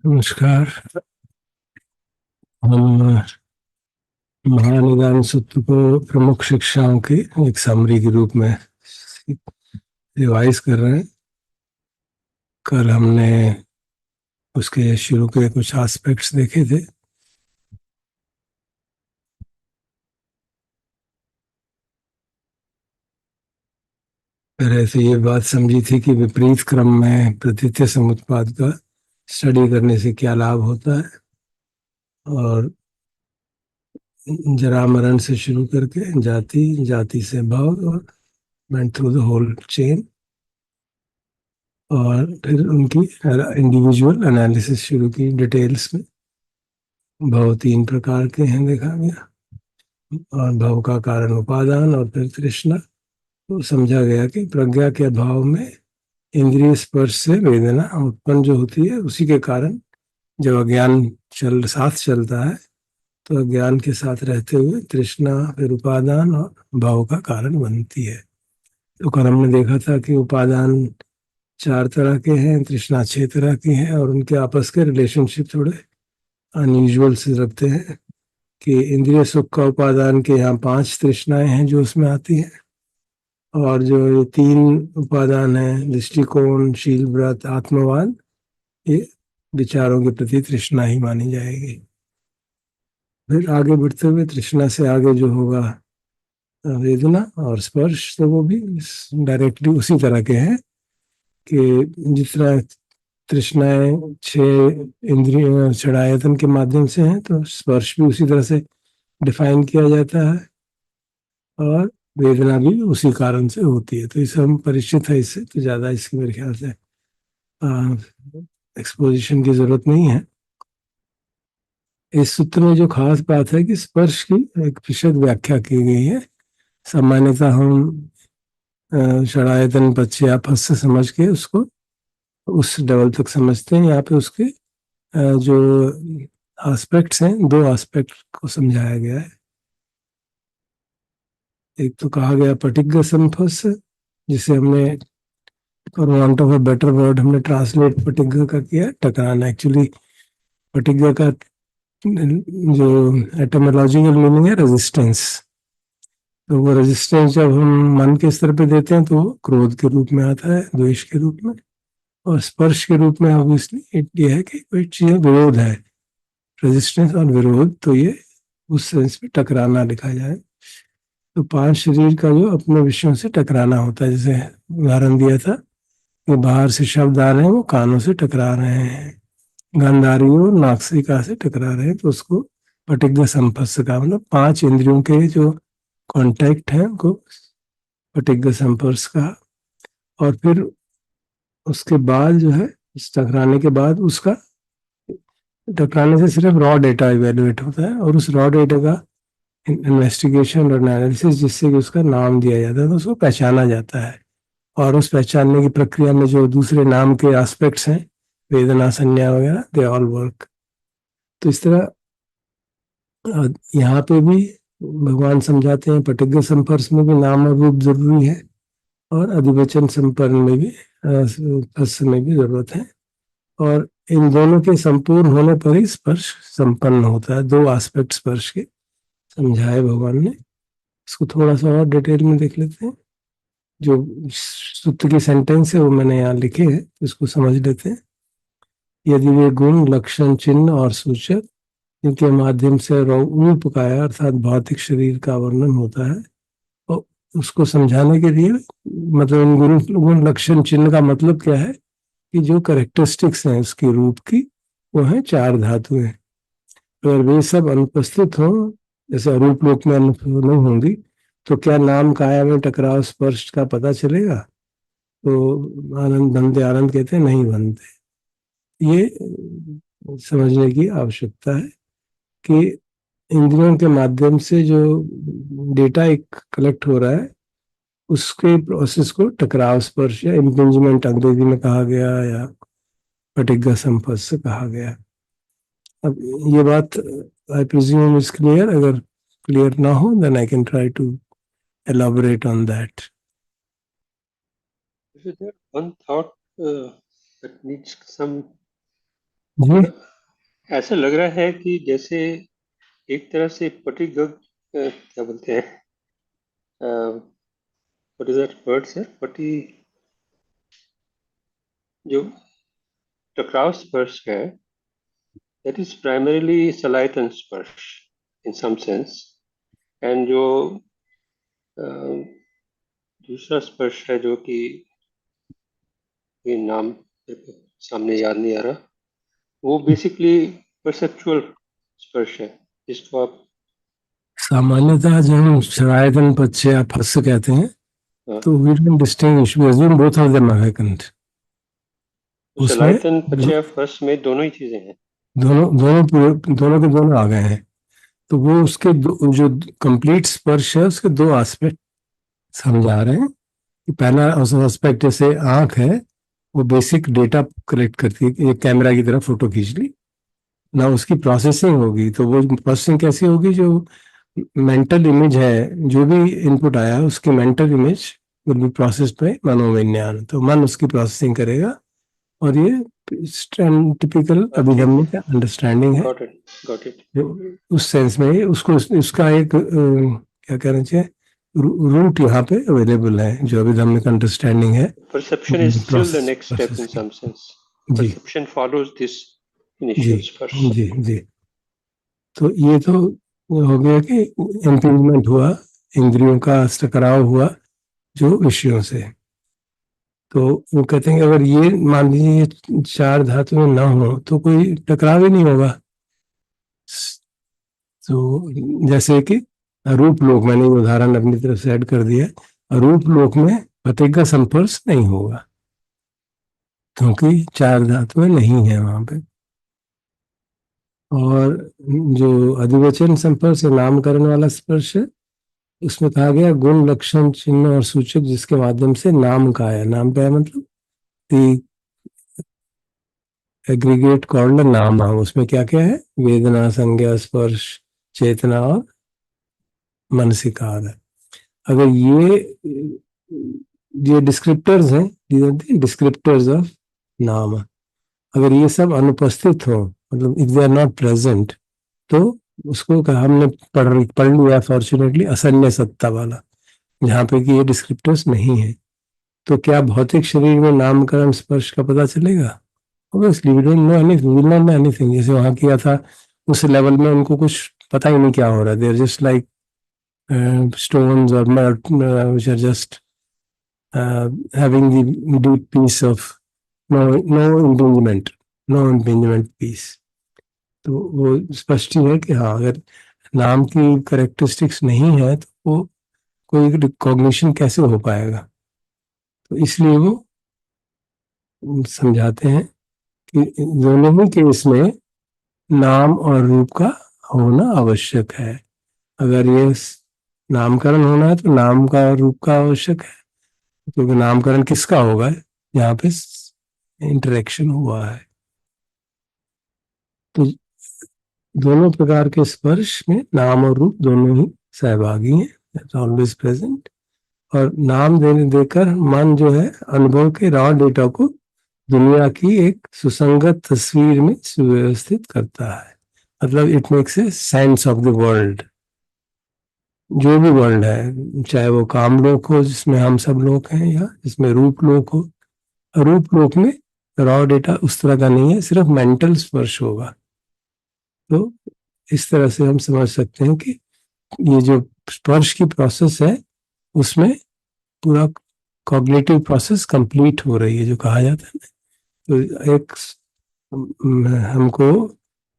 नमस्कार। हम महानिदान सूत्र को प्रमुख शिक्षाओं की एक समरी के रूप में रिवाइज कर रहे हैं। कल हमने उसके शुरू के कुछ एस्पेक्ट्स देखे थे। फिर ऐसे ये बात समझी थी कि विपरीत क्रम में प्रतीत्य समुत्पाद का स्टडी करने से क्या लाभ होता है, और जरा मरण से शुरू करके जाति, जाति से भाव, और went through the whole chain, और फिर उनकी इंडिविजुअल एनालिसिस शुरू की डिटेल्स में। भाव तीन प्रकार के हैं देखा गया, और भाव का कारण उपादान और फिर तृष्णा। तो समझा गया कि प्रज्ञा के अभाव में इंद्रिय स्पर्श से वेदना उत्पन्न जो होती है, उसी के कारण जब अज्ञान साथ चलता है तो अज्ञान के साथ रहते हुए तृष्णा फिर उपादान और भाव का कारण बनती है। तो कल हमने देखा था कि उपादान चार तरह के हैं, तृष्णा छह तरह की है, और उनके आपस के रिलेशनशिप थोड़े अनयूजुअल से रखते हैं कि इंद्रिय सुख का उपादान के यहाँ पांच तृष्णाएं हैं जो उसमें आती हैं, और जो ये तीन उपादान है दृष्टिकोण, शील, व्रत, आत्मवाद, ये विचारों के प्रति तृष्णा ही मानी जाएगी। फिर आगे बढ़ते हुए तृष्णा से आगे जो होगा वेदना और स्पर्श, तो वो भी डायरेक्टली उसी तरह के हैं कि जितना तृष्णाएं छह इंद्रिय षडायतन के माध्यम से हैं, तो स्पर्श भी उसी तरह से डिफाइन किया जाता है, और वेदना भी उसी कारण से होती है। तो इसे हम परिचित है, इससे तो ज़्यादा इसकी मेरे ख्याल से एक्सपोजिशन की जरूरत नहीं है। इस सूत्र में जो खास बात है कि स्पर्श की एक विशद व्याख्या की गई है। सामान्यतः हम षडायतन पक्ष या फस से समझ के उसको उस लेवल तक समझते हैं। यहाँ पे उसके जो एस्पेक्ट्स हैं, दो एस्पेक्ट को समझाया गया है। एक तो कहा गया पटिज्ञ संफस, जिसे हमने for want of a better word हमने ट्रांसलेट पटिज्ञ का किया टकराना। एक्चुअली पटिज्ञ का जो एटमोलॉजिकल मीनिंग है रेजिस्टेंस। तो वो रेजिस्टेंस जब हम मन के स्तर पे देते हैं तो क्रोध के रूप में आता है, द्वेष के रूप में, और स्पर्श के रूप में ऑब्वियसली ये है कि कोई चीज विरोध है, रेजिस्टेंस और विरोध। तो ये उस सेंस में टकराना लिखा जाए तो पांच शरीर का जो अपने विषयों से टकराना होता है। जैसे उदाहरण दिया था कि बाहर से शब्द आ रहे हैं, वो कानों से टकरा रहे हैं, गंध आ रही है वो नासिका से टकरा रहे हैं, तो उसको पटिज्ञ संपर्श का मतलब पांच इंद्रियों के जो कांटेक्ट है उनको पटिज्ञ संपर्श का। और फिर उसके बाद जो है इस टकराने के बाद उसका टकराने से सिर्फ रॉ डेटा इवेल्युएट होता है, और उस रॉ डेटा का इन्वेस्टिगेशन और एनालिसिस जिससे कि उसका नाम दिया जाता है, तो उसको पहचाना जाता है। और उस पहचानने की प्रक्रिया में जो दूसरे नाम के एस्पेक्ट्स हैं, वेदना, संज्ञा वगैरह, दे ऑल वर्क। तो इस तरह यहाँ पे भी भगवान समझाते हैं पटिज्ञ संपर्श में भी नाम और रूप जरूरी है, और अधिवचन संपन्न में भी स्पर्श में भी जरूरत है, और इन दोनों के संपूर्ण होने पर ही स्पर्श संपन्न होता है। दो एस्पेक्ट स्पर्श के समझाए भगवान ने। इसको थोड़ा सा और डिटेल में देख लेते हैं। जो सूत्र की सेंटेंस है वो मैंने यहाँ लिखे हैं, इसको समझ लेते हैं। यदि वे गुण, लक्षण, चिन्ह और सूचक जिनके माध्यम से रूप का अर्थात भौतिक शरीर का वर्णन होता है, तो उसको समझाने के लिए मतलब इन गुण, लक्षण, चिन्ह का मतलब क्या है कि जो करेक्टरिस्टिक्स हैं उसकी रूप की, वो है चार धातुएं। अगर वे सब अनुपस्थित हो, जैसे अरूप लोक में अनुपस्थित नहीं होंगी, तो क्या नाम काया में टकराव स्पर्श का पता चलेगा? तो आनंद बनते, आनंद कहते हैं नहीं बनते। ये समझने की आवश्यकता है कि इंद्रियों के माध्यम से जो डेटा एक कलेक्ट हो रहा है, उसके प्रोसेस को टकराव स्पर्श या इम्पिंजमेंट अंग्रेजी में कहा गया, या पटिज्ञ संपर्श से कहा गया। अब ये बात आई प्रिज्यूम इज क्लियर। अगर क्लियर ना हो then I can try to elaborate on that. Is there one thought that needs some जी ऐसा लग रहा है कि जैसे एक तरह से क्या बोलते हैं, what is that word sir, पटी, जो टकराव स्पर्श है, दैट इज प्राइमरीली सलाइटन स्पर्श इन सम सेंस, एंड जो अ, दूसरा स्पर्श है जो कि ये नाम मेरे को सामने याद नहीं आ रहा, वो बेसिकली परसेप्चुअल स्पर्श है, जिसको आप सामान्यतः जो हम शरायतन पक्ष या फस्य कहते हैं, तो we don't distinguish, we assume both of them are vacant. उसमें सलाइटन पचया फर्स्ट में दोनों ही चीजें हैं। दोनों दोनों पूरे दोनों के दोनों आ गए हैं। तो वो उसके जो कंप्लीट स्पर्श है उसके दो एस्पेक्ट समझा रहे हैं कि पहला एस्पेक्ट जैसे आंख है, वो बेसिक डेटा कलेक्ट करती है कि एक कैमरा की तरह फोटो खींच ली ना, उसकी प्रोसेसिंग होगी। तो वो प्रोसेसिंग कैसी होगी, जो मेंटल इमेज है, जो भी इनपुट आया उसकी mental image will be processed bye मनोविज्ञान, तो मन उसकी प्रोसेसिंग करेगा। और ये टिपिकल अभिधम्य का अंडरस्टैंडिंग है। Got it. उस सेंस में उसको उसका एक क्या कहना चाहिए, रूट यहाँ पे अवेलेबल है, जो अभिधम्मिक अंडरस्टैंडिंग है perception is still the next step process in की। Some sense. जी परसेप्शन फॉलोज दिस जी इनिशियल स्पर्श। जी जी। तो ये तो हो गया कि इम्पिंजमेंट हुआ, इंद्रियों का टकराव हुआ जो विषयों से। तो वो कहते हैं कि अगर ये मान लीजिए ये चार धातुएं ना हो तो कोई टकराव ही नहीं होगा। तो जैसे कि रूप लोक, मैंने ये उदाहरण अपनी तरफ से ऐड कर दिया, रूप लोक में फतेह का संपर्श नहीं होगा क्योंकि चार धातुएं नहीं है वहां पे। और जो अधिवचन संपर्श है, नामकरण वाला स्पर्श है, उसमें कहा गया गुण लक्षण चिन्ह और सूचक जिसके माध्यम से नाम का है। नाम का है मतलब एग्रीगेट कॉल्ड नाम। उसमें क्या क्या है, वेदना, संज्ञा, स्पर्श, चेतना और मनसिकार है। अगर ये डिस्क्रिप्टर्स हैं, डिस्क्रिप्टर्स ऑफ नाम, अगर ये सब अनुपस्थित हो, मतलब if they are not present, तो उसको हमने पढ़ लिया फॉर्चुनेटली असन्य सत्ता वाला, जहाँ पे कि ये डिस्क्रिप्टर्स नहीं है। तो क्या भौतिक शरीर में नामकरण स्पर्श का पता चलेगा? Obviously we don't know anything, will not know anything. जैसे वहां किया था उस लेवल में उनको कुछ पता ही नहीं क्या हो रहा है, they are just like stones or mud, which are just having the deep peace of no impingement peace. तो वो स्पष्ट ही है कि हाँ, अगर नाम की करेक्टरिस्टिक्स नहीं है तो वो कोई रिकॉग्निशन कैसे हो पाएगा। तो इसलिए वो समझाते हैं कि दोनों ही केस में नाम और रूप का होना आवश्यक है। अगर ये नामकरण होना है तो नाम का और रूप का आवश्यक है, क्योंकि नामकरण किसका होगा, यहाँ पे इंटरेक्शन हुआ है। तो दोनों प्रकार के स्पर्श में नाम और रूप दोनों ही सहभागी हैं, ऑलवेज प्रेजेंट। और नाम देने देकर मन जो है अनुभव के रॉ डेटा को दुनिया की एक सुसंगत तस्वीर में सुव्यवस्थित करता है। मतलब it makes a sense of the world, जो भी वर्ल्ड है, चाहे वो काम लोक हो जिसमें हम सब लोग हैं, या जिसमें रूप लोक हो। रूप लोक में रॉ डेटा उस तरह का नहीं है, सिर्फ मेंटल स्पर्श होगा। तो इस तरह से हम समझ सकते हैं कि ये जो स्पर्श की प्रोसेस है उसमें पूरा कॉग्निटिव प्रोसेस कंप्लीट हो रही है, जो कहा जाता है। तो एक हमको,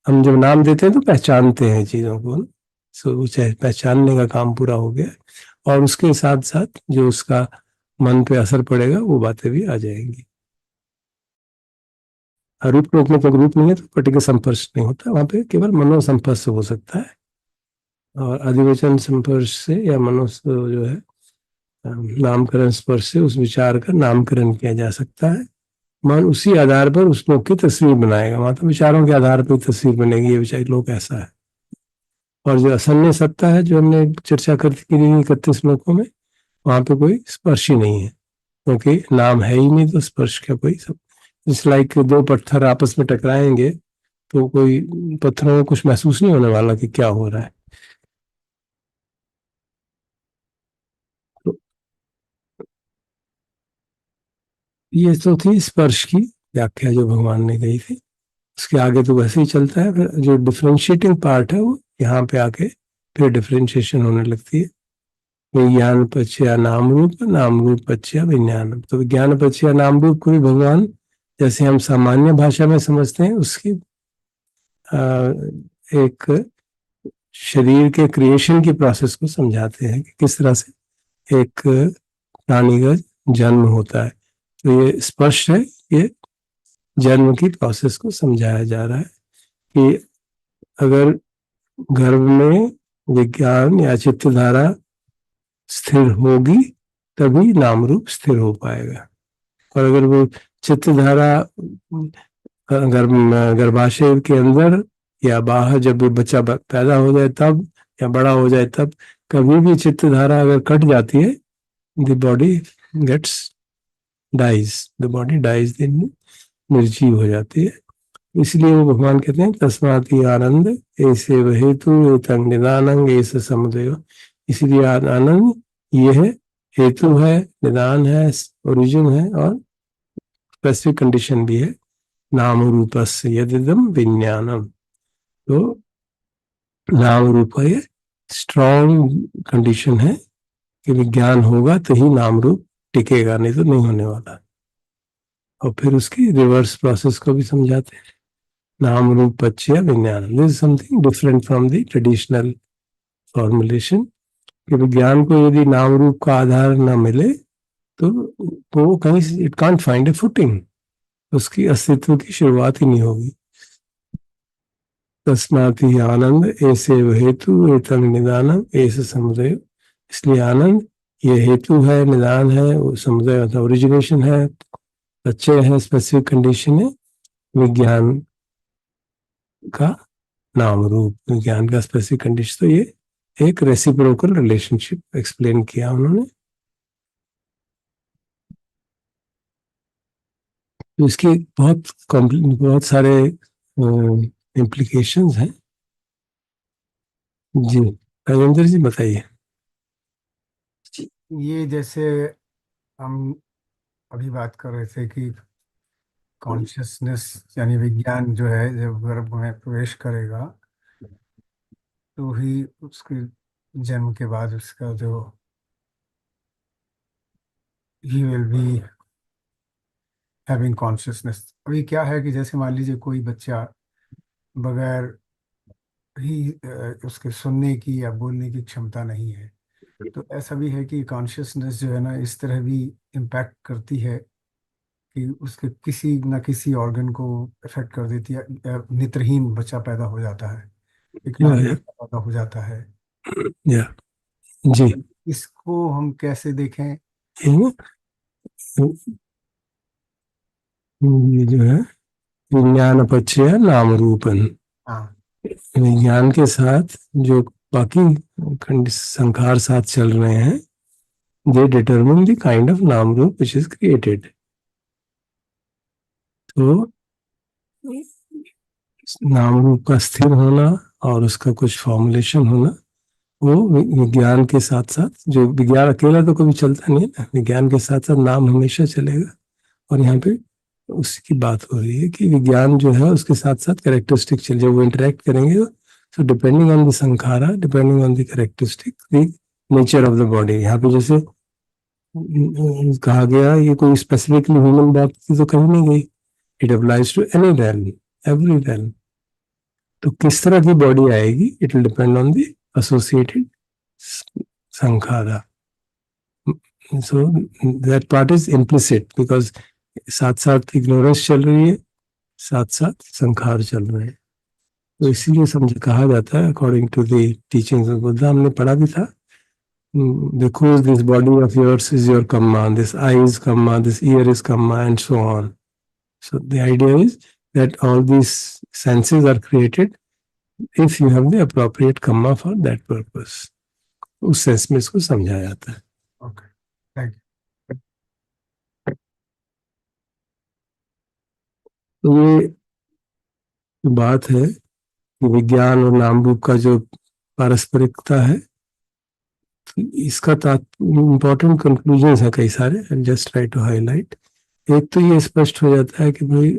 हम जब नाम देते हैं तो पहचानते हैं चीजों को, सो पहचानने का काम पूरा हो गया, और उसके साथ साथ जो उसका मन पे असर पड़ेगा वो बातें भी आ जाएंगी। रूप लोक में तो रूप नहीं है तो पर्टिकुलर संपर्श नहीं होता, वहां पे केवल मनो संपर्श हो सकता है। और अधिवचन संपर्श से या मनो जो है नामकरण स्पर्श से उस विचार का नामकरण किया जा सकता है। मन उसी आधार पर उस लोक की तस्वीर बनाएगा, वहां तो विचारों के आधार पर तस्वीर बनेगी, ये विचार लोक ऐसा है। और जो असन्य सत्ता है, जो हमने चर्चा कर की 31 श्लोकों में, वहां पे कोई स्पर्श ही नहीं है, क्योंकि नाम है ही नहीं तो स्पर्श का कोई सब। इस लाइक दो पत्थर आपस में टकराएंगे तो कोई पत्थरों में कुछ महसूस नहीं होने वाला कि क्या हो रहा है। तो ये तो थी स्पर्श की व्याख्या जो भगवान ने कही थी। उसके आगे तो वैसे ही चलता है, फिर जो डिफरेंशिएटिंग पार्ट है वो यहाँ पे आके फिर डिफरेंशिएशन होने लगती है। विज्ञान पश्या नाम रूप पश्या विज्ञान। तो विज्ञान पश्या नाम रूप को भी भगवान जैसे हम सामान्य भाषा में समझते हैं उसकी एक शरीर के क्रिएशन की प्रोसेस को समझाते हैं कि किस तरह से एक प्राणी का जन्म होता है। तो ये स्पष्ट है, ये जन्म की प्रोसेस को समझाया जा रहा है कि अगर गर्भ में विज्ञान या चित्तधारा स्थिर होगी तभी नाम रूप स्थिर हो पाएगा। और अगर वो चित्तधारा गर्भाशय के अंदर या बाहर जब भी बच्चा पैदा हो जाए तब या बड़ा हो जाए तब कभी भी चित्तधारा अगर कट जाती है, the body gets dies, the body dies, दिन निर्जीव हो जाती है। इसलिए वो भगवान कहते हैं तस्माति आनंद ऐसे हेतु एतंग निदानंग ऐसे समुदय। इसलिए आनंद ये है, हेतु है, निदान है, ओरिजिन है और स्पेसिफिक कंडीशन भी है। नाम रूपस्य यदिदम विज्ञानम। तो नाम रूप ये स्ट्रॉन्ग कंडीशन है कि विज्ञान होगा तो ही नाम रूप टिकेगा, नहीं तो नहीं होने वाला। और फिर उसकी रिवर्स प्रोसेस को भी समझाते हैं, नाम रूप पश्य विज्ञान। This is something different from the traditional formulation कि विज्ञान को यदि नाम रूप का आधार न मिले तो वो कहीं it can't find A footing, उसकी अस्तित्व की शुरुआत ही नहीं होगी। तस्मात् ही आनंद ऐसे हेतु एतंग निदानम ऐसे समुदय। इसलिए आनंद ये हेतु है, निदान है, समुदय मतलब ओरिजिनेशन है, अच्छे है, स्पेसिफिक कंडीशन है विज्ञान का नाम रूप। विज्ञान का स्पेसिफिक कंडीशन, तो ये एक रेसिप्रोकल रिलेशनशिप एक्सप्लेन किया उन्होंने। तो इसकी बहुत सारे इम्प्लीकेशंस हैं। जी राजेंद्र जी बताइए। ये जैसे हम अभी बात कर रहे थे कि कॉन्शियसनेस यानी विज्ञान जो है जब गर्भ में प्रवेश करेगा तो ही उसके जन्म के बाद उसका जो he will be having consciousness. अभी क्या है कि जैसे मान लीजिए कोई बच्चा बगैर ही उसके सुनने की या बोलने की क्षमता नहीं है, तो ऐसा भी है कि कॉन्शियसनेस जो है ना इस तरह भी इम्पैक्ट करती है कि उसके किसी न किसी ऑर्गन को इफेक्ट कर देती है। नेत्रहीन बच्चा पैदा हो जाता है, या, विकलांग या, बच्चा पैदा हो जाता है। या, जी इसको हम कैसे देखें? ये जो है विज्ञान पश्य नाम रूपन। हाँ विज्ञान के साथ जो बाकी संखार साथ चल रहे हैं, दे डिटरमिन द काइंड ऑफ नाम रूप विच इज क्रिएटेड। तो नाम रूप का स्थिर होना और उसका कुछ फॉर्मुलेशन होना, वो विज्ञान के साथ साथ, जो विज्ञान अकेला तो कभी चलता नहीं है ना, विज्ञान के साथ साथ नाम हमेशा चलेगा। और यहाँ पे उसकी बात हो रही है कि विज्ञान जो है उसके साथ साथ कैरेक्टरिस्टिक चल, जब वो इंटरेक्ट करेंगे तो depending on the sankhara, depending on the characteristic, the nature of the body. यहाँ पे जैसे कहा गया ये कोई स्पेसिफिकली ह्यूमन बॉडी तो कहीं नहीं गई, it applies to any rain, every rain. तो किस तरह की बॉडी आएगी, it will depend on the associated sankhara. So that part is implicit because साथ साथ इग्नोरेंस चल रही है, साथ साथ संखार चल रहे हैं। तो इसीलिए समझ कहा जाता है according to the teachings of Buddha, हमने पढ़ा भी था, देखो this body of yours is your kamma, this eye is kamma, this ear is kamma and so on. So the idea is that all these senses are created if you have the appropriate karma for that purpose. उस sense में इसको समझाया जाता है। Okay thank तो ये बात है कि विज्ञान और नाम रूप का जो पारस्परिकता है, इसका इम्पोर्टेंट कंक्लूजन है कई सारे, जस्ट ट्राई टू हाईलाइट। एक तो ये स्पष्ट हो जाता है कि भाई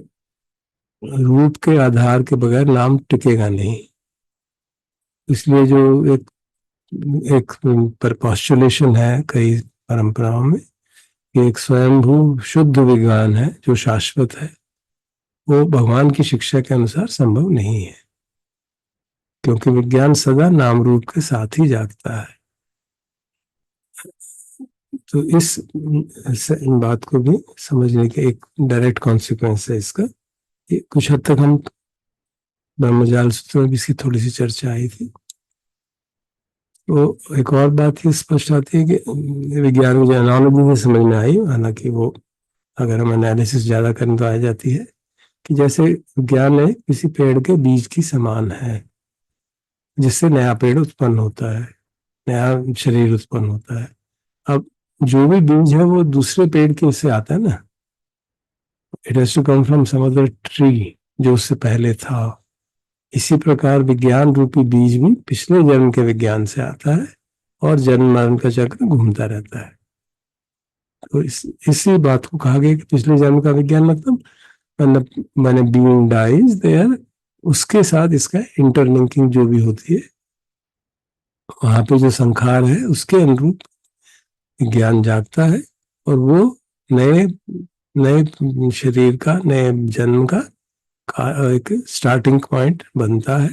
रूप के आधार के बगैर नाम टिकेगा नहीं। इसलिए जो एक एक पर पॉस्टुलेशन है कई परंपराओं में कि एक स्वयंभू शुद्ध विज्ञान है जो शाश्वत है, वो भगवान की शिक्षा के अनुसार संभव नहीं है, क्योंकि विज्ञान सदा नाम रूप के साथ ही जागता है। तो इस बात को भी समझने के एक डायरेक्ट कॉन्सिक्वेंस है इसका। कुछ हद तक हम ब्रह्मजाल सूत्र में भी इसकी थोड़ी सी चर्चा आई थी। तो एक और बात ये स्पष्ट आती है कि विज्ञान में जो एनालॉजी में समझ में आई, हालांकि वो अगर हम एनालिसिस ज्यादा करें तो आ जाती है कि जैसे विज्ञान है किसी पेड़ के बीज की समान है, जिससे नया पेड़ उत्पन्न होता है, नया शरीर उत्पन्न होता है। अब जो भी बीज है वो दूसरे पेड़ के से आता है ना, it has to come from some other tree जो उससे पहले था। इसी प्रकार विज्ञान रूपी बीज भी पिछले जन्म के विज्ञान से आता है और जन्म मरण का चक्र घूमता रहता है। तो इसी बात को कहा गया कि पिछले जन्म का विज्ञान मतलब मैंने बीइंग डाइज देयर, उसके साथ इसका इंटरलिंकिंग जो भी होती है, वहां पे जो संखार है उसके अनुरूप ज्ञान जागता है और वो नए नए शरीर का, नए जन्म का एक स्टार्टिंग पॉइंट बनता है।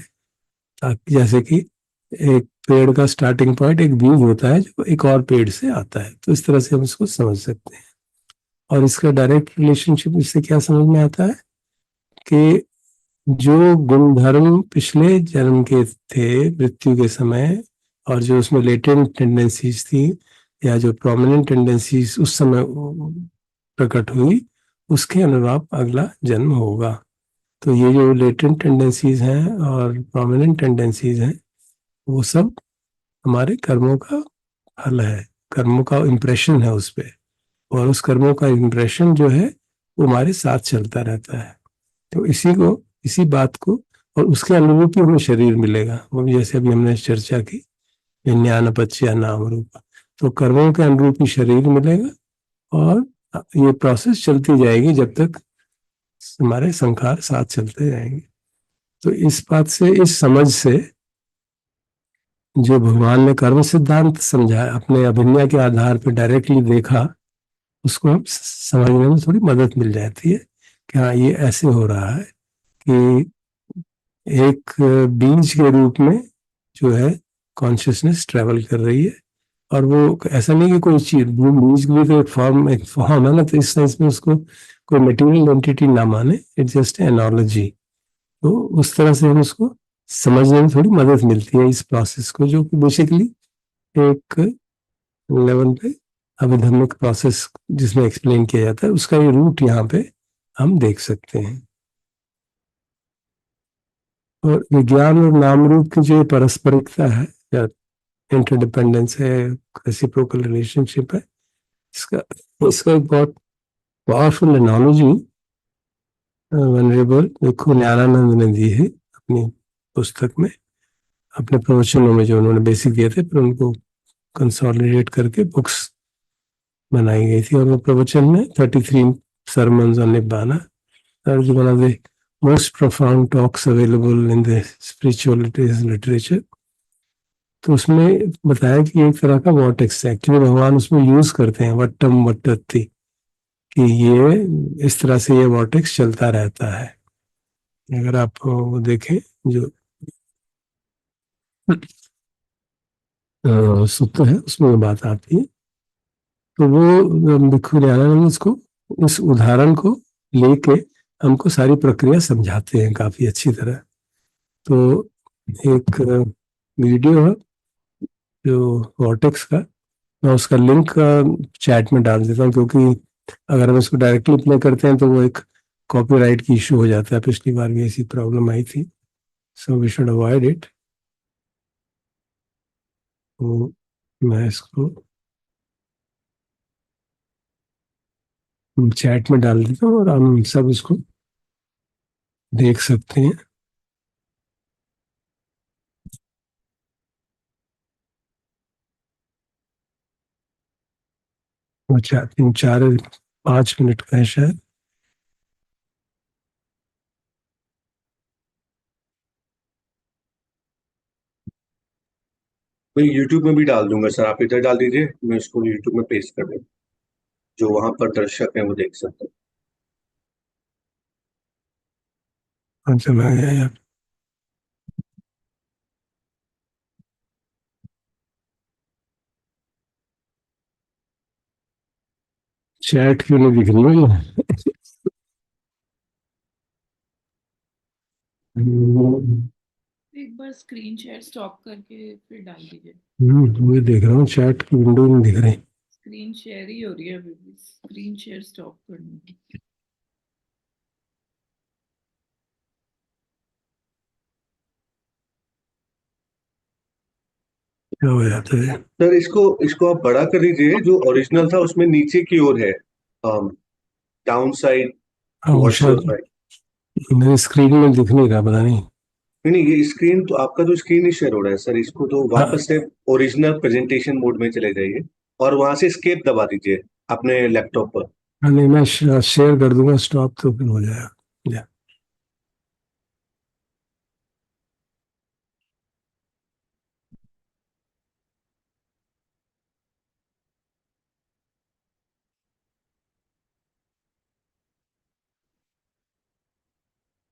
ताकि जैसे कि एक पेड़ का स्टार्टिंग पॉइंट एक बीज होता है जो एक और पेड़ से आता है, तो इस तरह से हम इसको समझ सकते हैं। और इसका डायरेक्ट रिलेशनशिप इससे क्या समझ में आता है कि जो गुणधर्म पिछले जन्म के थे मृत्यु के समय, और जो उसमें लेटेंट टेंडेंसीज थी या जो प्रोमिनेंट टेंडेंसीज उस समय प्रकट हुई, उसके अनुरूप अगला जन्म होगा। तो ये जो लेटेंट टेंडेंसीज हैं और प्रोमिनेंट टेंडेंसीज हैं, वो सब हमारे कर्मों का फल है, कर्मों का इम्प्रेशन है उस पर। और उस कर्मों का इम्प्रेशन जो है वो हमारे साथ चलता रहता है। तो इसी बात को, और उसके अनुरूप ही हमें शरीर मिलेगा, वो भी जैसे अभी हमने चर्चा की विज्ञान अपच्य नाम रूप। तो कर्मों के अनुरूप ही शरीर मिलेगा और ये प्रोसेस चलती जाएगी जब तक हमारे संखार साथ चलते जाएंगे। तो इस बात से, इस समझ से जो भगवान ने कर्म सिद्धांत समझा, अपने अभिनय के आधार पर डायरेक्टली देखा, उसको हम समझने में थोड़ी मदद मिल जाती है कि हाँ ये ऐसे हो रहा है कि एक बीज के रूप में जो है कॉन्शियसनेस ट्रेवल कर रही है। और वो ऐसा नहीं कि कोई चीज, वो बीज भी तो एक फॉर्म है ना, तो इस सेंस में उसको कोई मटेरियल एंटिटी ना माने, इट्स जस्ट एनोलॉजी। तो उस तरह से हम उसको समझने में थोड़ी मदद मिलती है इस प्रोसेस को, जो कि बेसिकली एक लेवल पे अभिधर्मिक प्रोसेस जिसमें एक्सप्लेन किया जाता है, उसका ये रूट यहाँ पे हम देख सकते हैं। और विज्ञान और नाम रूप की जो पारस्परिकता है या इंटरडिपेंडेंस है, रेसिप्रोकल रिलेशनशिप है, इसका इसका एक बहुत पावरफुल एनालॉजी वनरेबल भिक्खु ज्ञानानंद ने दी है अपनी पुस्तक में, अपने प्रवचनों में जो उन्होंने बेसिक दिए थे, फिर उनको कंसोलिडेट करके बुक्स बनाई गई थी। और वो प्रवचन में 33 sermons on Nibbana are one of the most profound talks available in the spiritualities literature। तो उसमें बताया कि एक तरह का वॉटेक्स है, एक्चुअली भगवान उसमें यूज करते हैं वट्टम वट्टति, कि ये इस तरह से ये वॉटेक्स चलता रहता है। अगर आप वो देखें जो सूत्र है उसमें वो बात आती है, तो वो भिक्खु ज्ञानानंद इसको, इस उदाहरण को लेके हमको सारी प्रक्रिया समझाते हैं काफी अच्छी तरह। तो एक वीडियो है जो वॉटेक्स का, मैं उसका लिंक चैट में डाल देता हूँ, क्योंकि अगर हम इसको डायरेक्टली प्ले करते हैं तो वो एक कॉपीराइट की इशू हो जाता है। पिछली बार भी ऐसी प्रॉब्लम आई थी, so we should avoid it. तो मैं इसको चैट में डाल देता हूँ और हम सब इसको देख सकते हैं। अच्छा 3 4 5 मिनट का है शायद। मैं यूट्यूब में भी डाल दूंगा सर, आप इधर डाल दीजिए, मैं उसको यूट्यूब में पेस्ट कर दूँ, जो वहां पर दर्शक हैं वो देख सकते हैं। अच्छा मैं गया यार, चैट क्यों नहीं दिख रही है? एक बार स्क्रीन शेयर स्टॉप करके फिर डाल दीजिए। वही देख रहा हूँ, चैट की विंडो नहीं दिख रही। स्क्रीन शेयर ही हो रही है अभी भी, स्क्रीन शेयर स्टॉप करनी है। क्या हो जाता है? सर इसको इसको आप बड़ा कर दीजिए, जो ओरिजिनल था उसमें नीचे की ओर है, डाउन साइड हाँ वो टुवर्ड्स योर शायद राइट। मेरे स्क्रीन में दिख नहीं रहा, पता नहीं। नहीं नहीं, ये स्क्रीन तो आपका तो स्क्रीन ही शेयर हो रहा है सर, इसको तो हाँ वापस से ओरिजिनल प्रेजेंटेशन मोड में चले जाइए और वहां से एस्केप दबा दीजिए अपने लैपटॉप पर। हाँ, नहीं मैं शेयर कर दूंगा स्टॉप तो फिर हो जाएगा।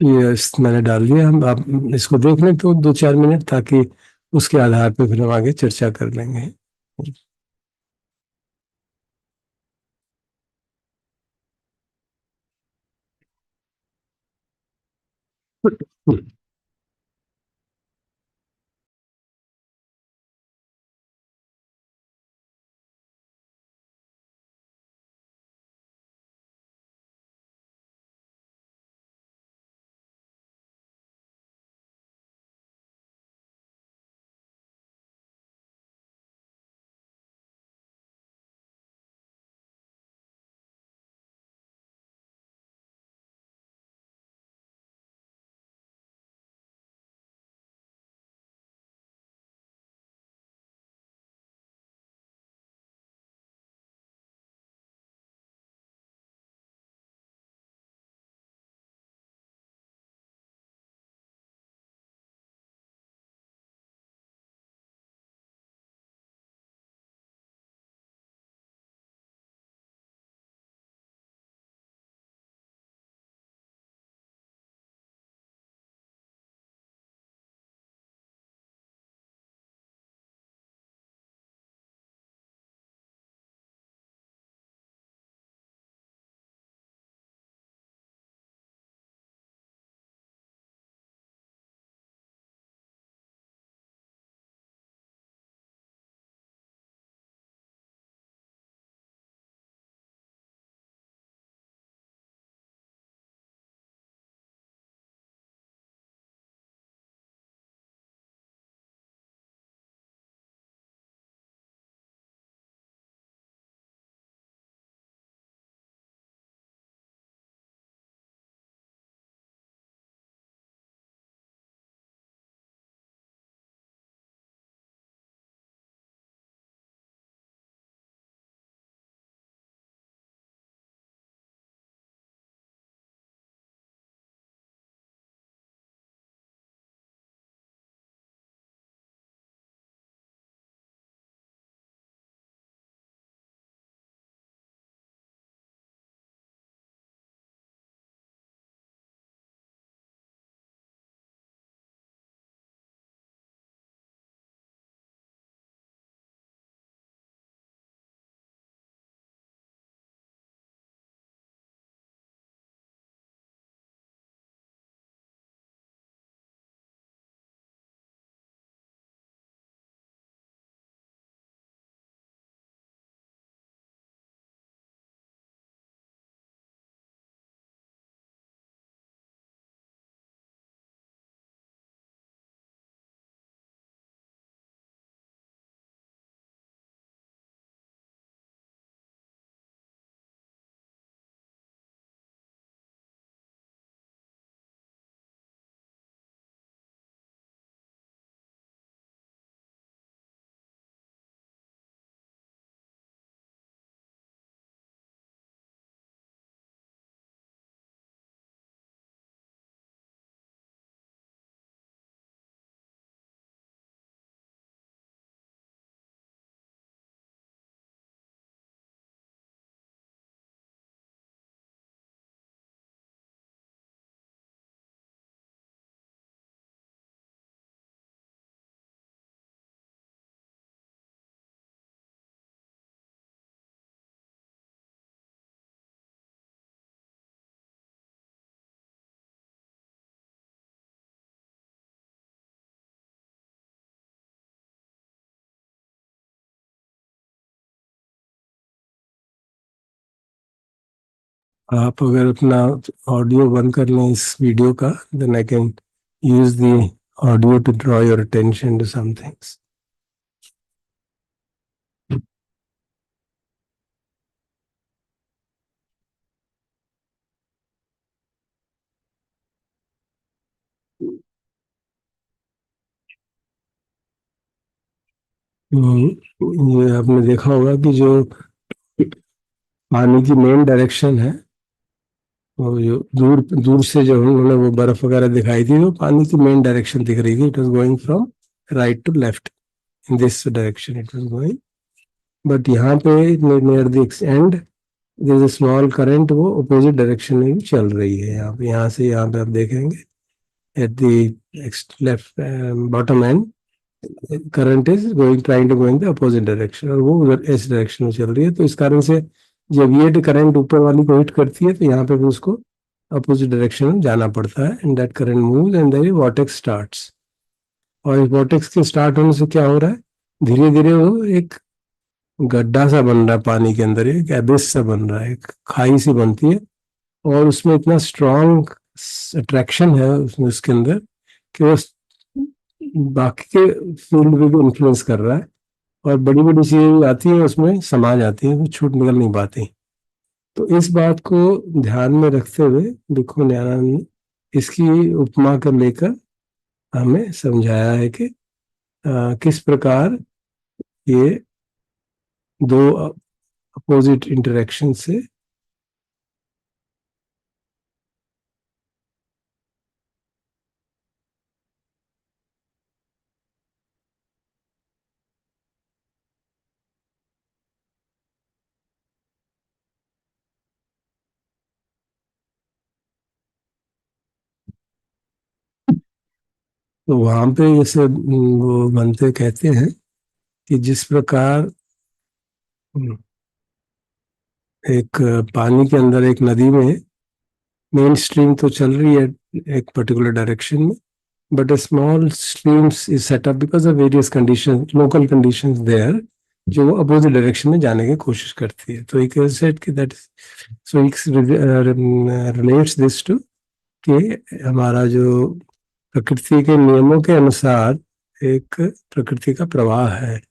ये मैंने डाल दिया, हम आप इसको देख लें तो 2 4 मिनट, ताकि उसके आधार पे फिर हम आगे चर्चा कर लेंगे। आप अगर अपना ऑडियो बंद कर लें इस वीडियो का, then I can use the audio to draw your attention to some things. ये आपने देखा होगा कि जो पानी की मेन डायरेक्शन है, वो जो दूर दूर से जो उन्होंने वो बर्फ वगैरह दिखाई थी, वो पानी की मेन डायरेक्शन दिख रही थी. It was going from right to left, in this direction it was going. But यहाँ पे near the end there is a small current, वो अपोजिट डायरेक्शन में भी चल रही है. यहाँ से यहाँ पे आप देखेंगे at the left bottom end current is going, trying to going the opposite direction, और वो उधर इस डायरेक्शन में चल रही है. तो इस कारण से जब ये करंट ऊपर वाली को हिट करती है, तो यहाँ पे भी उसको अपोजिट डायरेक्शन में जाना पड़ता है. And that current moves and there vortex starts. और इस वॉर्टेक्स के स्टार्ट होने से क्या हो रहा है, धीरे धीरे वो एक गड्ढा सा बन रहा है पानी के अंदर, एक एबिस सा बन रहा है, एक खाई सी बनती है. और उसमें इतना स्ट्रॉन्ग अट्रैक्शन है उसमें, उसके अंदर, कि वो बाकी के फील्ड में भी इन्फ्लुएंस कर रहा है. और बड़ी बड़ी चीजें आती हैं उसमें समा जाती हैं, वो छूट निकल नहीं पाती. तो इस बात को ध्यान में रखते हुए भिक्खु नित्यानंद ने इसकी उपमा कर लेकर हमें समझाया है कि किस प्रकार ये दो अपोजिट इंटरेक्शन से तो वहां पे जैसे वो बनते कहते हैं कि जिस प्रकार एक पानी के अंदर एक नदी में मेन स्ट्रीम तो चल रही है एक पर्टिकुलर डायरेक्शन में, but a small streams is set up because of various conditions, local conditions there, जो वो अपोजिट डायरेक्शन में जाने की कोशिश करती है. तो एक सेट कि that, so relates this to कि हमारा जो प्रकृति के नियमों के अनुसार एक प्रकृति का प्रवाह है.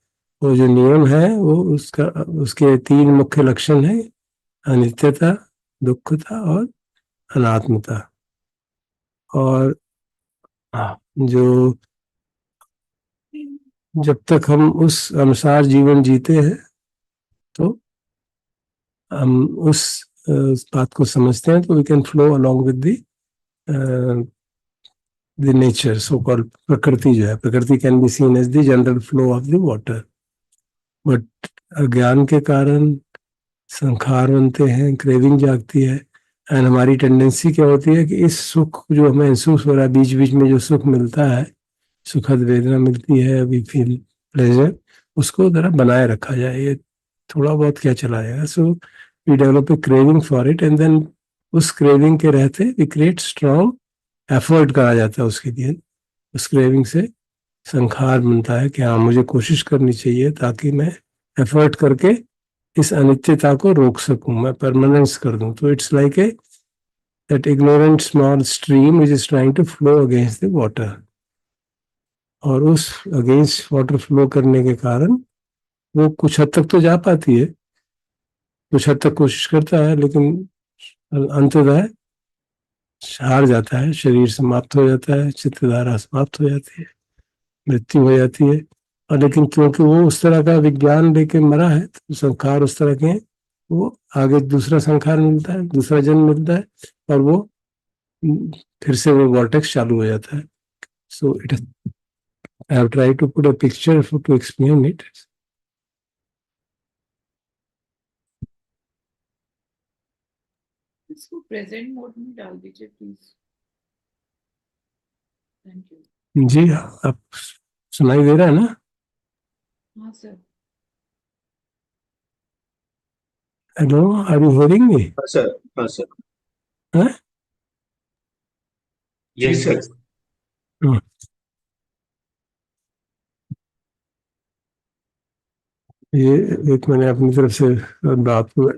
वो जो नियम है वो उसका, उसके तीन मुख्य लक्षण है: अनित्यता, दुखता और अनात्मता. और जो जब तक हम उस अनुसार जीवन जीते हैं, तो हम उस बात को समझते हैं, तो we can flow along with the nature, so called prakriti. जो है prakriti can be seen as the general flow of the water. But अज्ञान के कारण संखार बनते हैं, क्रेविंग जागती है. एंड हमारी टेंडेंसी क्या होती है कि इस सुख जो हमें महसूस हो रहा है, बीच बीच में जो सुख मिलता है, सुखद वेदना मिलती है, वी फील प्लेजर, उसको जरा बनाए रखा जाए. ये थोड़ा बहुत क्या चला जाएगा. So we develop a craving for it, and then उस क्रेविंग के रहते वी क्रिएट स्ट्रॉन्ग एफर्ट करा जाता है उसके लिए. उस क्रेविंग से संखार बनता है कि हाँ, मुझे कोशिश करनी चाहिए ताकि मैं एफर्ट करके इस अनित्यता को रोक सकूं, मैं परमानेंस कर दूं. तो it's like a that ignorant small stream which is trying to flow against the water. और उस अगेंस्ट वाटर फ्लो करने के कारण वो कुछ हद तक तो जा पाती है, कुछ हद तक कोशिश करता है, लेकिन अंततः हार जाता है, शरीर समाप्त हो जाता है, चित्तधारा समाप्त हो जाती है, मृत्यु हो जाती है. और लेकिन क्योंकि वो उस तरह का विज्ञान लेके मरा है, तो संखार उस तरह के हैं, वो आगे दूसरा संखार मिलता है, दूसरा जन्म मिलता है, और वो फिर से वो वॉर्टेक्स चालू हो जाता है. So it, I have tried to put a picture to explain it. इसको प्रेजेंट मोड में डाल दीजिए प्लीज. Thank you. जी, आप सुनाई दे रहा है ना? हाँ sir. Hello, are you hearing me? हाँ सर. हाँ सर. हाँ? जी सर. ये एक मैंने अपनी तरफ से बात को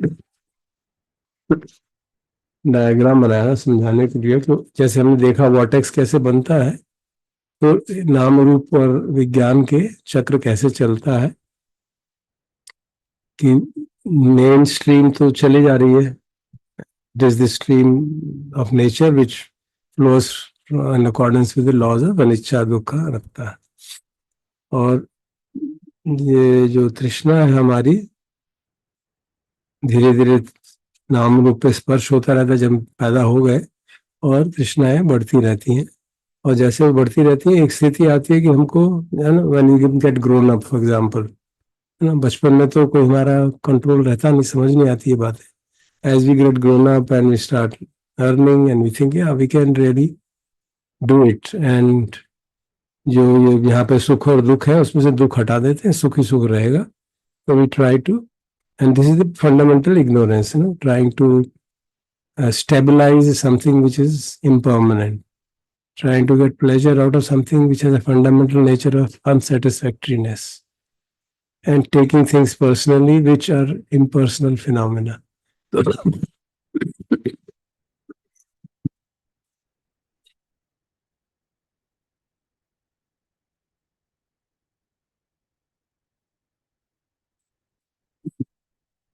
डायग्राम बनाया समझाने के लिए। तो जैसे हमने देखा वॉर्टेक्स कैसे बनता है, तो नाम रूप और विज्ञान के चक्र कैसे चलता है कि मेन स्ट्रीम तो चली जा रही है, it is the stream of nature which flows in accordance with the laws of anicca dukkha रखता है। और ये जो तृष्णा है हमारी, धीरे धीरे नाम रूप पे स्पर्श होता रहता है जब पैदा हो गए, और तृष्णाएं बढ़ती रहती हैं। और जैसे वो बढ़ती रहती है, एक स्थिति आती है कि हमको, है ना, when you get grown up for example, है ना, बचपन में तो कोई हमारा कंट्रोल रहता नहीं, समझ नहीं आती ये बातें। As we get grown up and we start earning and we think yeah we can really do it, and जो ये यहाँ पे सुख और दुख है उसमें से दुख हटा देते हैं, सुख ही सुख रहेगा। तो we try to, and this is the fundamental ignorance, trying to stabilize something which is impermanent, trying to get pleasure out of something which has a fundamental nature of unsatisfactoriness, and taking things personally which are impersonal phenomena.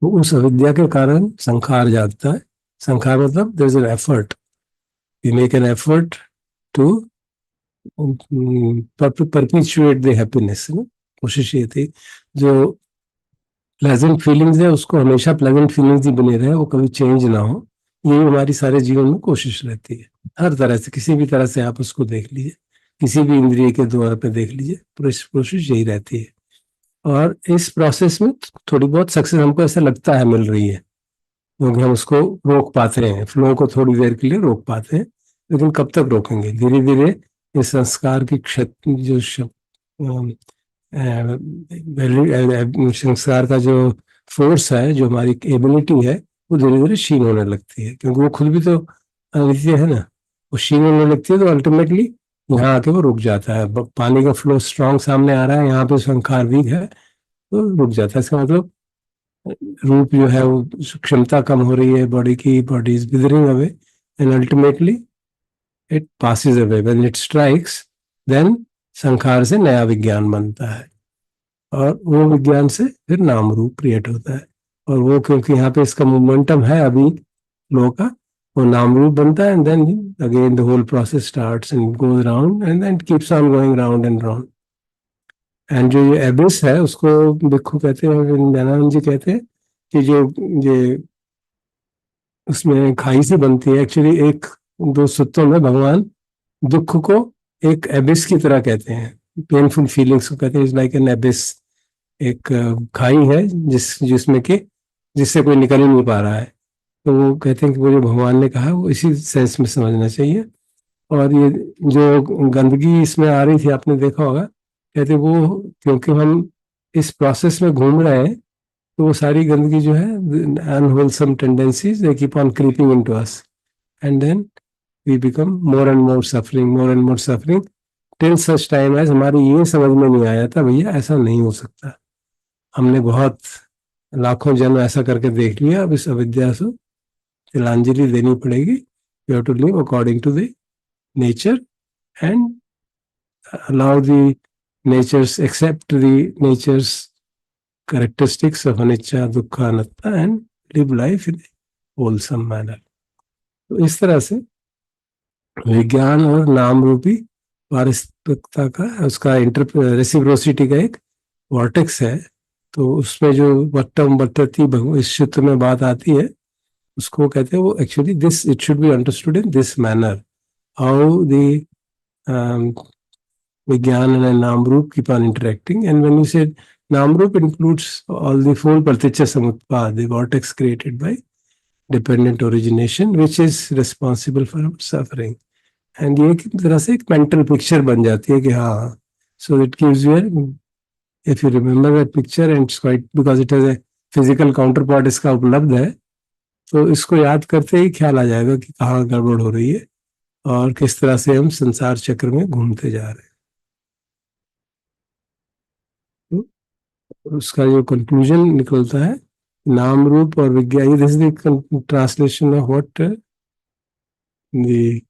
तो उस अविद्या के कारण संखार जागता है। संखार मतलब there is an effort, we make an effort to perpetuate the happiness. कोशिश ये थी जो प्लेजेंट फीलिंग्स है उसको हमेशा प्लेजेंट फीलिंग्स ही बने रहे, वो कभी चेंज ना हो, यही हमारी सारे जीवन में कोशिश रहती है। हर तरह से, किसी भी तरह से आप उसको देख लीजिए, किसी भी इंद्रिय के द्वार पे देख लीजिए, कोशिश यही रहती है। और इस प्रोसेस में थोड़ी बहुत सक्सेस हमको ऐसा लगता है मिल रही है, क्योंकि हम उसको रोक पाते हैं, फ्लो को थोड़ी देर के लिए रोक पाते हैं। लेकिन कब तक रोकेंगे? धीरे धीरे ये संस्कार की क्षति, जो संस्कार का जो फोर्स है, जो हमारी एबिलिटी है, वो धीरे धीरे क्षीण होने लगती है, क्योंकि वो खुद भी तो अनित्य है ना। वो क्षीण होने लगती है तो अल्टीमेटली यहाँ आके वो रुक जाता है। पानी का फ्लो स्ट्रांग सामने आ रहा है, यहाँ पे संस्कार वीक है तो रुक जाता है। इसका मतलब रूप जो है वो क्षमता कम हो रही है बॉडी की, body is withering away, and ultimately it passes away. When it strikes, then sankhara से नया विज्ञान बनता है, और वो विज्ञान से फिर नाम रूप क्रिएट होता है। और वो क्योंकि यहाँ पे इसका मोमेंटम है अभी फ्लो का, वो नाम रूप बनता है, and then again the whole process starts and goes round and then keeps on going round and round. And जो ये एबिस है उसको भिक्खु कहते हैं, दयानंद जी कहते हैं कि जो ये उसमें खाई से बनती है। एक्चुअली एक दो सूत्रों में भगवान दुख को एक एबिस की तरह कहते हैं, पेनफुल फीलिंग्स को कहते हैं इज लाइक एन एबिस, एक खाई है जिसमें कि जिससे कोई निकल ही नहीं पा रहा है। तो वो कहते हैं कि वो जो भगवान ने कहा वो इसी सेंस में समझना चाहिए। और ये जो गंदगी इसमें आ रही थी, आपने देखा होगा, कहते वो क्योंकि हम इस प्रोसेस में घूम रहे हैं, तो वो सारी गंदगी जो है, unwholesome tendencies, they keep on creeping into us, and then we become more and more suffering till such time as हमारी ये समझ में नहीं आया था भैया ऐसा नहीं हो सकता। हमने बहुत लाखों जन्म ऐसा करके देख लिया, अब इस अविद्या से तिलांजलि देनी पड़ेगी। You have to live according to the nature and allow the natures, accept the nature's characteristics of anicca, dukkha, anatta, and live life in a wholesome manner. तो इस तरह से विज्ञान और नाम रूपी पारस्परिकता का, उसका रेसिप्रोसिटी का एक वॉर्टेक्स है। तो उसमें जो वट्टम वट्टति इस सूत्र में बात आती है, उसको कहते हैं वो actually this, it should be understood in this manner, how the Vijnan and Namrup keep on interacting. And when you said Namrup includes all the four Praticca Samutpad, the vortex created by dependent origination, which is responsible for suffering. And ये एक तरह से एक mental picture बन जाती है कि हाँ, so it gives you, if you remember that picture, and it's quite, because it has a physical counterpart इसका उपलब्ध है, तो इसको याद करते ही ख्याल आ जाएगा कि कहाँ गड़बड़ हो रही है और किस तरह से हम संसार चक्र में घूमते जा रहे हैं। उसका जो कंक्लूजन निकलता है, नाम रूप और विज्ञान, this is the translation of what the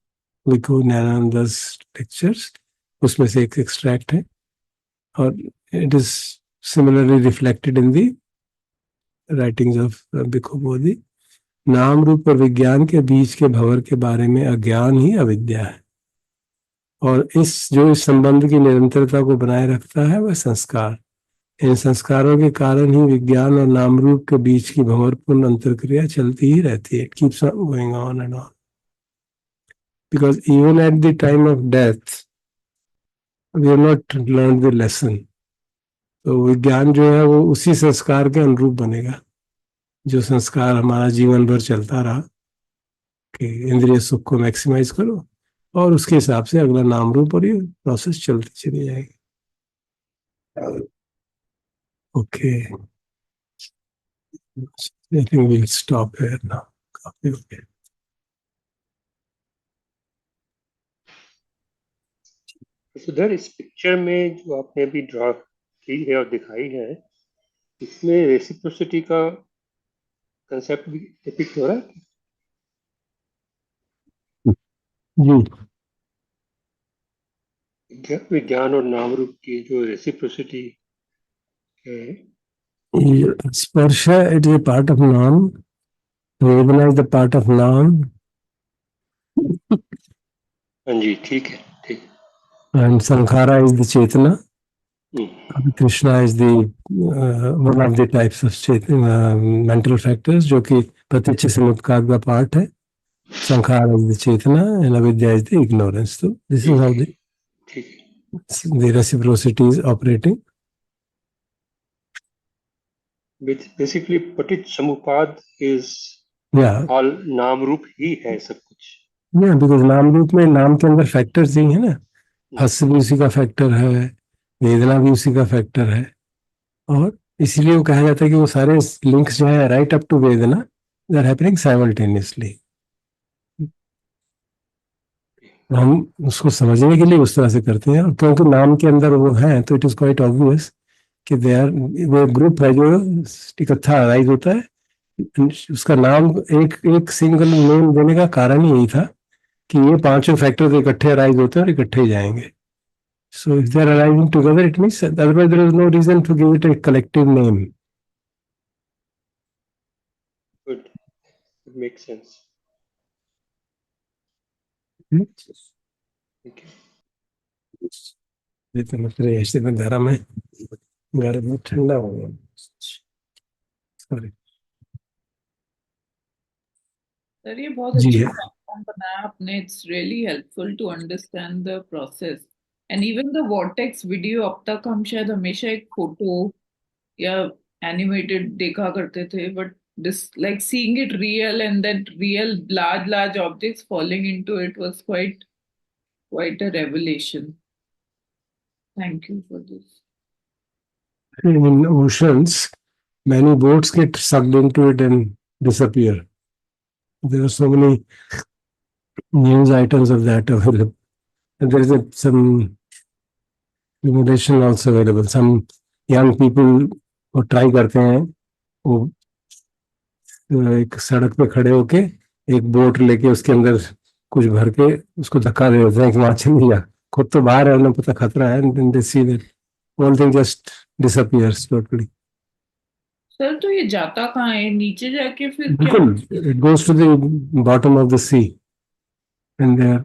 विको ज्ञानानंद's lectures, उसमें से एक एक्सट्रैक्ट है, और it is similarly reflected in the writings of Bhikkhu Bodhi. नाम रूप और विज्ञान के बीच के भंवर के बारे में अज्ञान ही अविद्या है, और इस संबंध की निरंतरता को बनाए रखता है वह संस्कार। इन संस्कारों के कारण ही विज्ञान और नाम रूप के बीच की भंवरपूर्ण अंतरक्रिया चलती ही रहती है। It keeps on going on and on, because even at the time of death we have not learn the lesson. तो विज्ञान जो है वो उसी संस्कार के अनुरूप बनेगा, जो संस्कार हमारा जीवन भर चलता रहा कि इंद्रिय सुख को मैक्सिमाइज करो, और उसके हिसाब से अगला नाम रूप और ये प्रोसेस चलती चली जाएगी। Okay, I think we'll stop here now. Okay. सुधर, इस पिक्चर में जो आपने अभी ड्रॉ की है और दिखाई है, इसमें रेसिप्रोसिटी का कंसेप्ट भी डिपिक्ट हो रहा है? जी, विज्ञान और नाम रूप की जो रेसिप्रोसिटी है, स्पर्श it is a part of नाम, वेदना इज द पार्ट ऑफ नाम, हाँ जी, ठीक है, ठीक। and sankhara is the chetana. Hmm, Krishna is the one of the types of mental factors, जो कि प्रत्यक्ष समुत्पाद का पार्ट है. Sankhara is the chetana and avidya is the ignorance. So this is how ठीक है। the reciprocity is operating. Basically Paticca Samuppada is Yeah, all नाम रूप ही है सब कुछ। yeah, because नाम रूप में नाम के अंदर फैक्टर्स ही है ना. हस्य भी उसी का फैक्टर है, वेदना भी उसी का फैक्टर है, और इसीलिए वो कहा जाता है कि वो सारे लिंक्स जो है राइट अप टू वेदना दे आर हैपनिंग साइमल्टेनियसली. हम उसको समझने के लिए उस तरह से करते हैं, और क्योंकि नाम के अंदर वो है तो इट इज क्वाइट ऑब्वियस कि दे आर, वो ग्रुप है जो इकट्ठा अराइज होता है. उसका नाम एक एक सिंगल नेम देने का कारण ही यही था कि ये पांचों फैक्टर्स इकट्ठे अराइज होते हैं और इकट्ठे ही जाएंगे. So if they are arising together, it means otherwise there is no reason to give it a collective name. Good, it makes sense. ठीक है। ये तो मतलब ऐसे में गर्म है, गर्म में ठंडा हो गया. सॉरी सर ये बहुत जी अच्छा है. प्लेटफॉर्म बनाया आपने. It's really helpful to understand the process. And even the vortex video, अब तक हम शायद हमेशा एक फोटो या एनिमेटेड देखा करते थे, but this like seeing it real and that real large objects falling into it was quite a revelation. Thank you for this. In oceans, many boats get sucked into it and disappear. There are so many news items of that available. And there is some simulation also available. Some young people वो try करते हैं, वो एक सड़क पे खड़े होके एक बोट लेके उसके अंदर कुछ भर के उसको धक्का दे देते हैं कि वहां चल जा. खुद तो बाहर है, उन्हें पता खतरा है, and they see that whole thing just disappears totally. Sir तो ये जाता कहाँ है? नीचे जाके फिर क्या? बिल्कुल, it goes to the bottom of the sea and there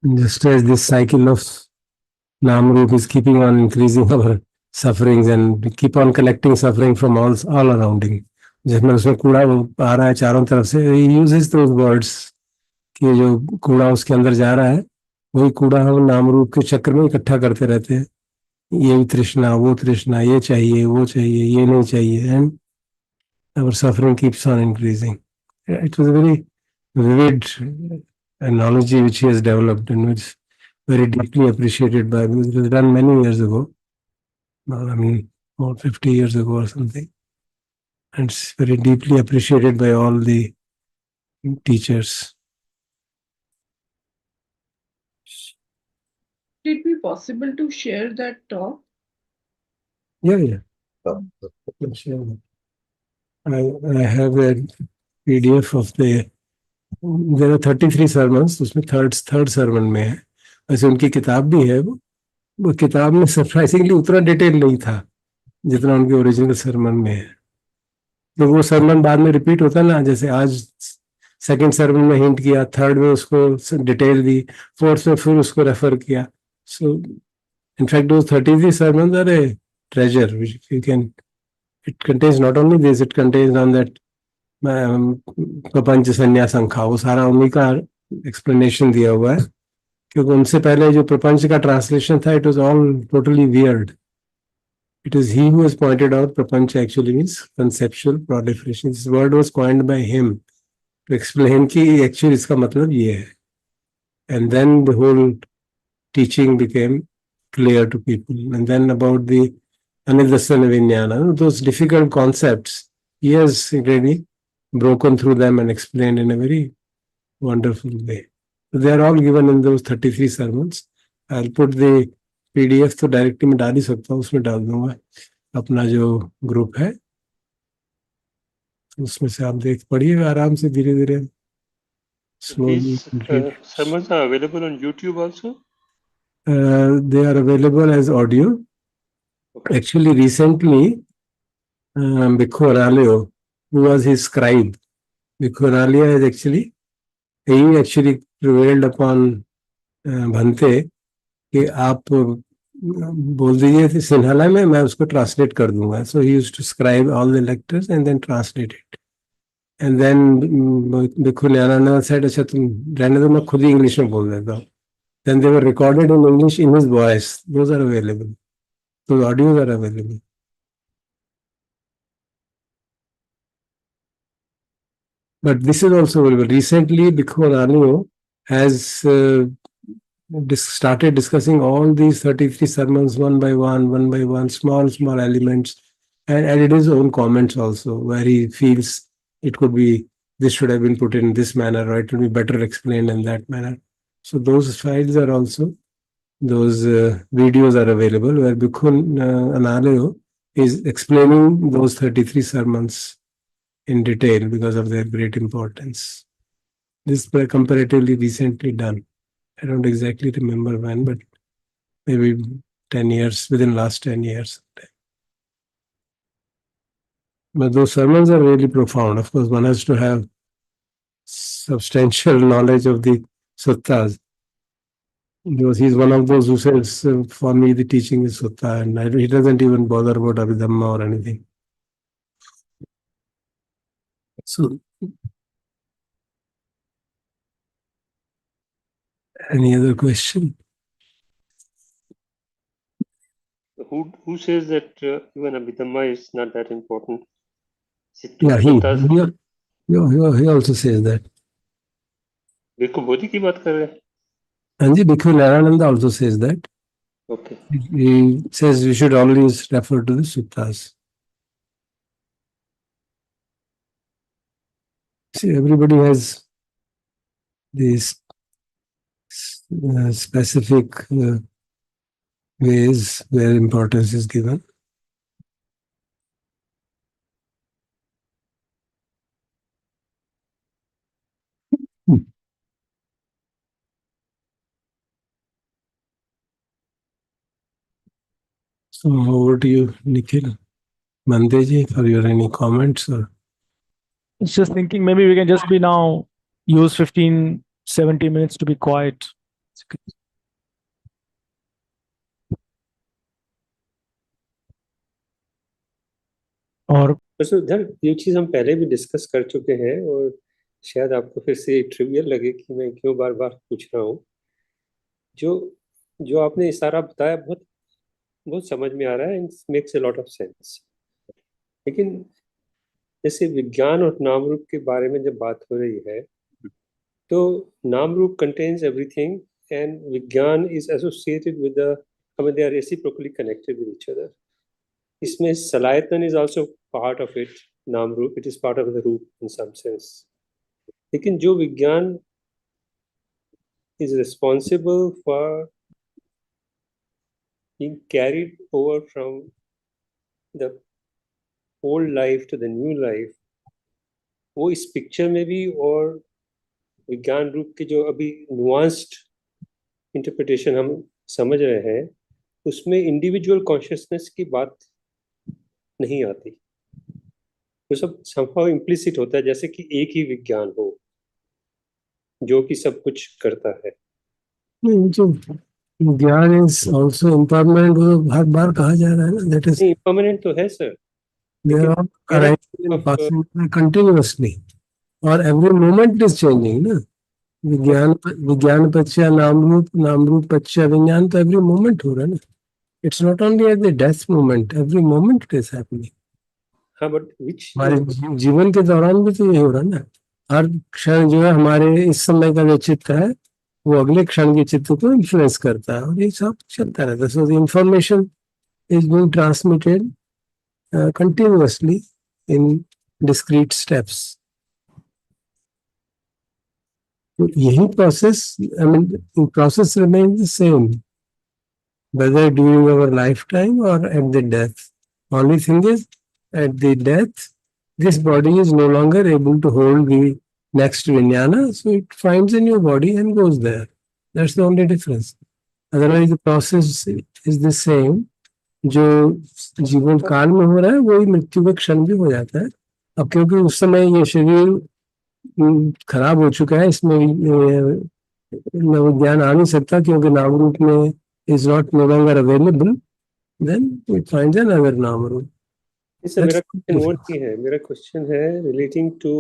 just as this cycle of Nam Roop is keeping on increasing our sufferings and we keep on collecting suffering from all surrounding. जिसमें उसमें कूड़ा आ रहा है चारों तरफ से, he uses those words कि जो कूड़ा उसके अंदर जा रहा है वही कूड़ा हम नाम रूप के चक्र में इकट्ठा करते रहते हैं. ये तृष्णा, वो तृष्णा, ये चाहिए, वो चाहिए, ये नहीं चाहिए, and our suffering keeps on increasing. It was a very vivid analogy which he has developed and which very deeply appreciated by me. It was done many years ago. I mean, about 50 years ago or something. And it's very deeply appreciated by all the teachers. Would it be possible to share that talk? Yeah. हाँ, Sure. I have a PDF of there are 33 sermons, उसमें third sermon में है. वैसे उनकी किताब भी है, वो किताब में सरप्राइजिंगली उतना डिटेल नहीं था जितना उनके ओरिजिनल सरमन में है. तो वो सरमन बाद में रिपीट होता है ना, जैसे आज सेकंड सरमन में हिंट किया, थर्ड में उसको डिटेल दी, फोर्थ में फिर उसको रेफर किया. So in fact those 33 sermons are a treasure which you can, it contains not only this, it contains on that प्रपंच संन्यास संख्या, वो सारा उन्हीं का एक्सप्लेनेशन दिया हुआ है. क्योंकि उनसे पहले जो प्रपंच का ट्रांसलेशन था, it was all totally weird. It is he who has pointed out prapancha actually means conceptual proliferation. This word was coined by him to explain कि actually इसका मतलब ये है. And then the whole teaching became clear to people. And then about the Anidassana Vijnana, those difficult concepts, he has really broken through them and explained in a very wonderful way. So they are all given in those 33 sermons. I'll put the PDF तो directly मैं डाल ही सकता हूँ, उसमें डाल दूंगा अपना जो ग्रुप है, उसमें से आप देख पढ़िए आराम से, धीरे धीरे, slowly. These sermons are available on YouTube also? They are available as audio. Okay. Actually, recently, Bhikkhu Analayo, who was his scribe, Bhikkhu Analayo is actually prevailed upon Bhante कि आप बोल दीजिए थे सिन्हाला में, मैं उसको ट्रांसलेट कर दूंगा. So he used to scribe all the lectures and then translate it. And then Bhikkhu Nityananda said, अच्छा तुम रहने दो, मैं खुद ही इंग्लिश में बोल देता हूँ. Then they were recorded in English in his voice. Those are available. Those audios are available. But this is also available. Recently, Bhikkhu Analayo has started discussing all these 33 sermons one by one, small elements, and added his own comments also, where he feels it could be, this should have been put in this manner, or it will be better explained in that manner. So those files are also, those videos are available, where Bhikkhu Analayo is explaining those 33 sermons in detail because of their great importance. This was comparatively recently done. I don't exactly remember when, but maybe 10 years, within last 10 years. But those sermons are really profound. Of course, one has to have substantial knowledge of the suttas, because he's one of those who says, for me, the teaching is sutta, and he doesn't even bother about Abhidhamma or anything. So, any other question? Who says that even Abhidhamma is not that important? Yeah, he also says that. भिक्खु बोधि की बात कर रहे हैं? And Bhikkhu Narayananda also says that. Okay. He says we should always refer to the suttas. See, everybody has these specific ways where importance is given. So over to you, Nikhil. Mandeji, for your any comments? Or? It's just thinking maybe we can just be now use 15, 70 minutes to be quiet. और धर ये चीज हम पहले भी discuss कर चुके हैं, और शायद आपको फिर से ट्रिवियल लगे कि मैं क्यों बार बार पूछ रहा हूँ. जो आपने इशारा बताया बहुत बहुत समझ में आ रहा है, makes a lot of sense. लेकिन जैसे विज्ञान और नाम रूप के बारे में जब बात हो रही है, तो नाम रूप कंटेन्स एवरीथिंग, एंड विज्ञान is associated with the, I mean, they are reciprocally connected with each other. इसमें सलायतन is also part of it, नाम रूप, it is part of the रूप in some sense. लेकिन जो विज्ञान is responsible for being carried over from the old life to the new life, वो इस picture में भी और विज्ञान रूप के जो अभी नुआंस्ड इंटरप्रिटेशन हम समझ रहे हैं, उसमें इंडिविजुअल कॉन्शियसनेस की बात नहीं आती। वो सब somehow implicit होता है, जैसे कि एक ही विज्ञान हो जो कि सब कुछ करता है। जो ज्ञान इज ऑल्सो इम्परमानेंट, वो हर बार कहा जा रहा है ना, दैट इज नहीं, परमानेंट तो है sir, they are arising and passing continuously, और every moment is changing ना। विज्ञान पश्चा नाम रूप पश्चा विज्ञान, तो every moment हो रहा है ना। It's not only at the death moment, every moment it is happening. हाँ, बट विच हमारे जीवन के दौरान भी तो ये हो रहा है ना। हर क्षण जो है हमारे इस समय का जो चित्त है वो अगले क्षण के चित्त को इन्फ्लुएंस करता है, और ये सब चलता रहता है। So the information is being transmitted continuously in discrete steps. तो यही process, I mean, the process remains the same, whether during our lifetime or at the death. Only thing is, at the death, this body is no longer able to hold the next vijnana, so it finds a new body and goes there. That's the only difference. Otherwise, the process is the same. जो जीवन काल में हो रहा है वही मृत्यु के क्षण भी हो जाता है। अब क्योंकि उस समय ये शरीर खराब हो चुका है, इसमें ज्ञान आ नहीं सकता, क्योंकि नाम रूप में is not no longer available, then we find another नाम रूप। सर, मेरा क्वेश्चन वो नहीं है, मेरा क्वेश्चन है relating to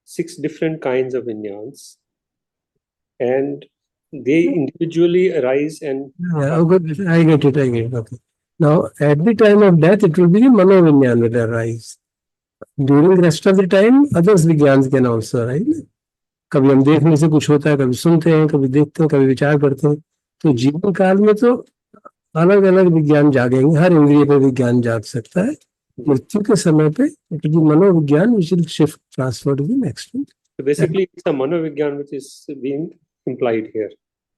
6 different kinds of vinyans, and they individually arise and okay, I get it. Okay. Now, at the time of death, it will be the manovinyan will arise. During the rest of the time, others vigyans can also arise. कभी हम देखने से कुछ होता है, कभी सुनते हैं, कभी देखते हैं, कभी विचार करते हैं। तो जीवन काल में तो अलग अलग विज्ञान जागेंगे, हर इंद्रिय पे विज्ञान जाग सकता है। मृत्यु के समय पे it will be मनोविज्ञान which will shift, transfer to the next one. so basically it's a manovigyan which is being implied here.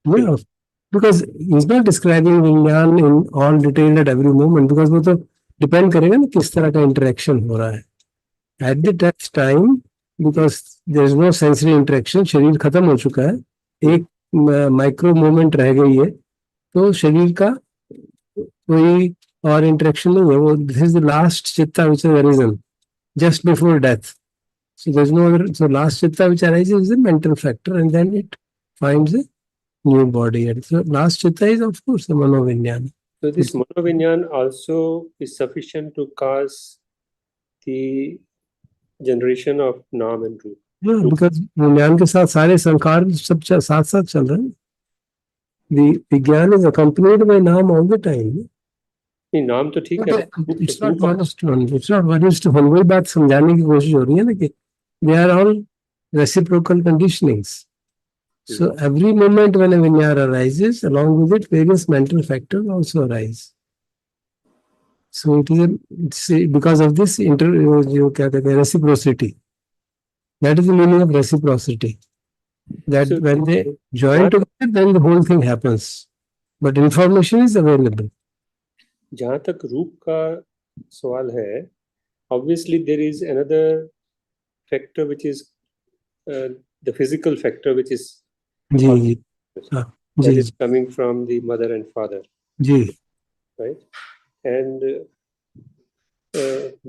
Yeah, because he's not describing विज्ञान in all detail at every moment, because वो तो depend करेगा ना किस तरह का interaction हो रहा है। At the death time, because there is no sensory interaction, शरीर खत्म हो चुका है, एक माइक्रो मोमेंट रह गई है, तो शरीर का कोई और इंटरेक्शन नहीं है। वो दिस इज द लास्ट चित्ता which has arisen just before death. So there's no other, so last chitta which arises is a mental factor, and then it finds a new body. And so last chitta is of course the manovinyan. So this manovinyan also is sufficient to cause the generation of नाम and रूप. Yeah, because विज्ञान के साथ सारे संकार सब साथ साथ चल रहे हैं। The विज्ञान is accompanied by नाम all the time. नहीं, नाम तो ठीक है, It's not one to one. It's not one to one. वही बात समझाने की कोशिश हो रही है ना कि they are all reciprocal conditionings. So every moment when a vinyana arises, along with it, various mental factors also arise. So it is because of this जो क्या कहते हैं reciprocity. That is the meaning of reciprocity. That So- when they join together, then the whole thing happens. But information is available. जहाँ तक रूप का सवाल है, obviously there is another factor which is the physical factor which is जी जी हाँ that ji is coming from the mother and father, ji right? And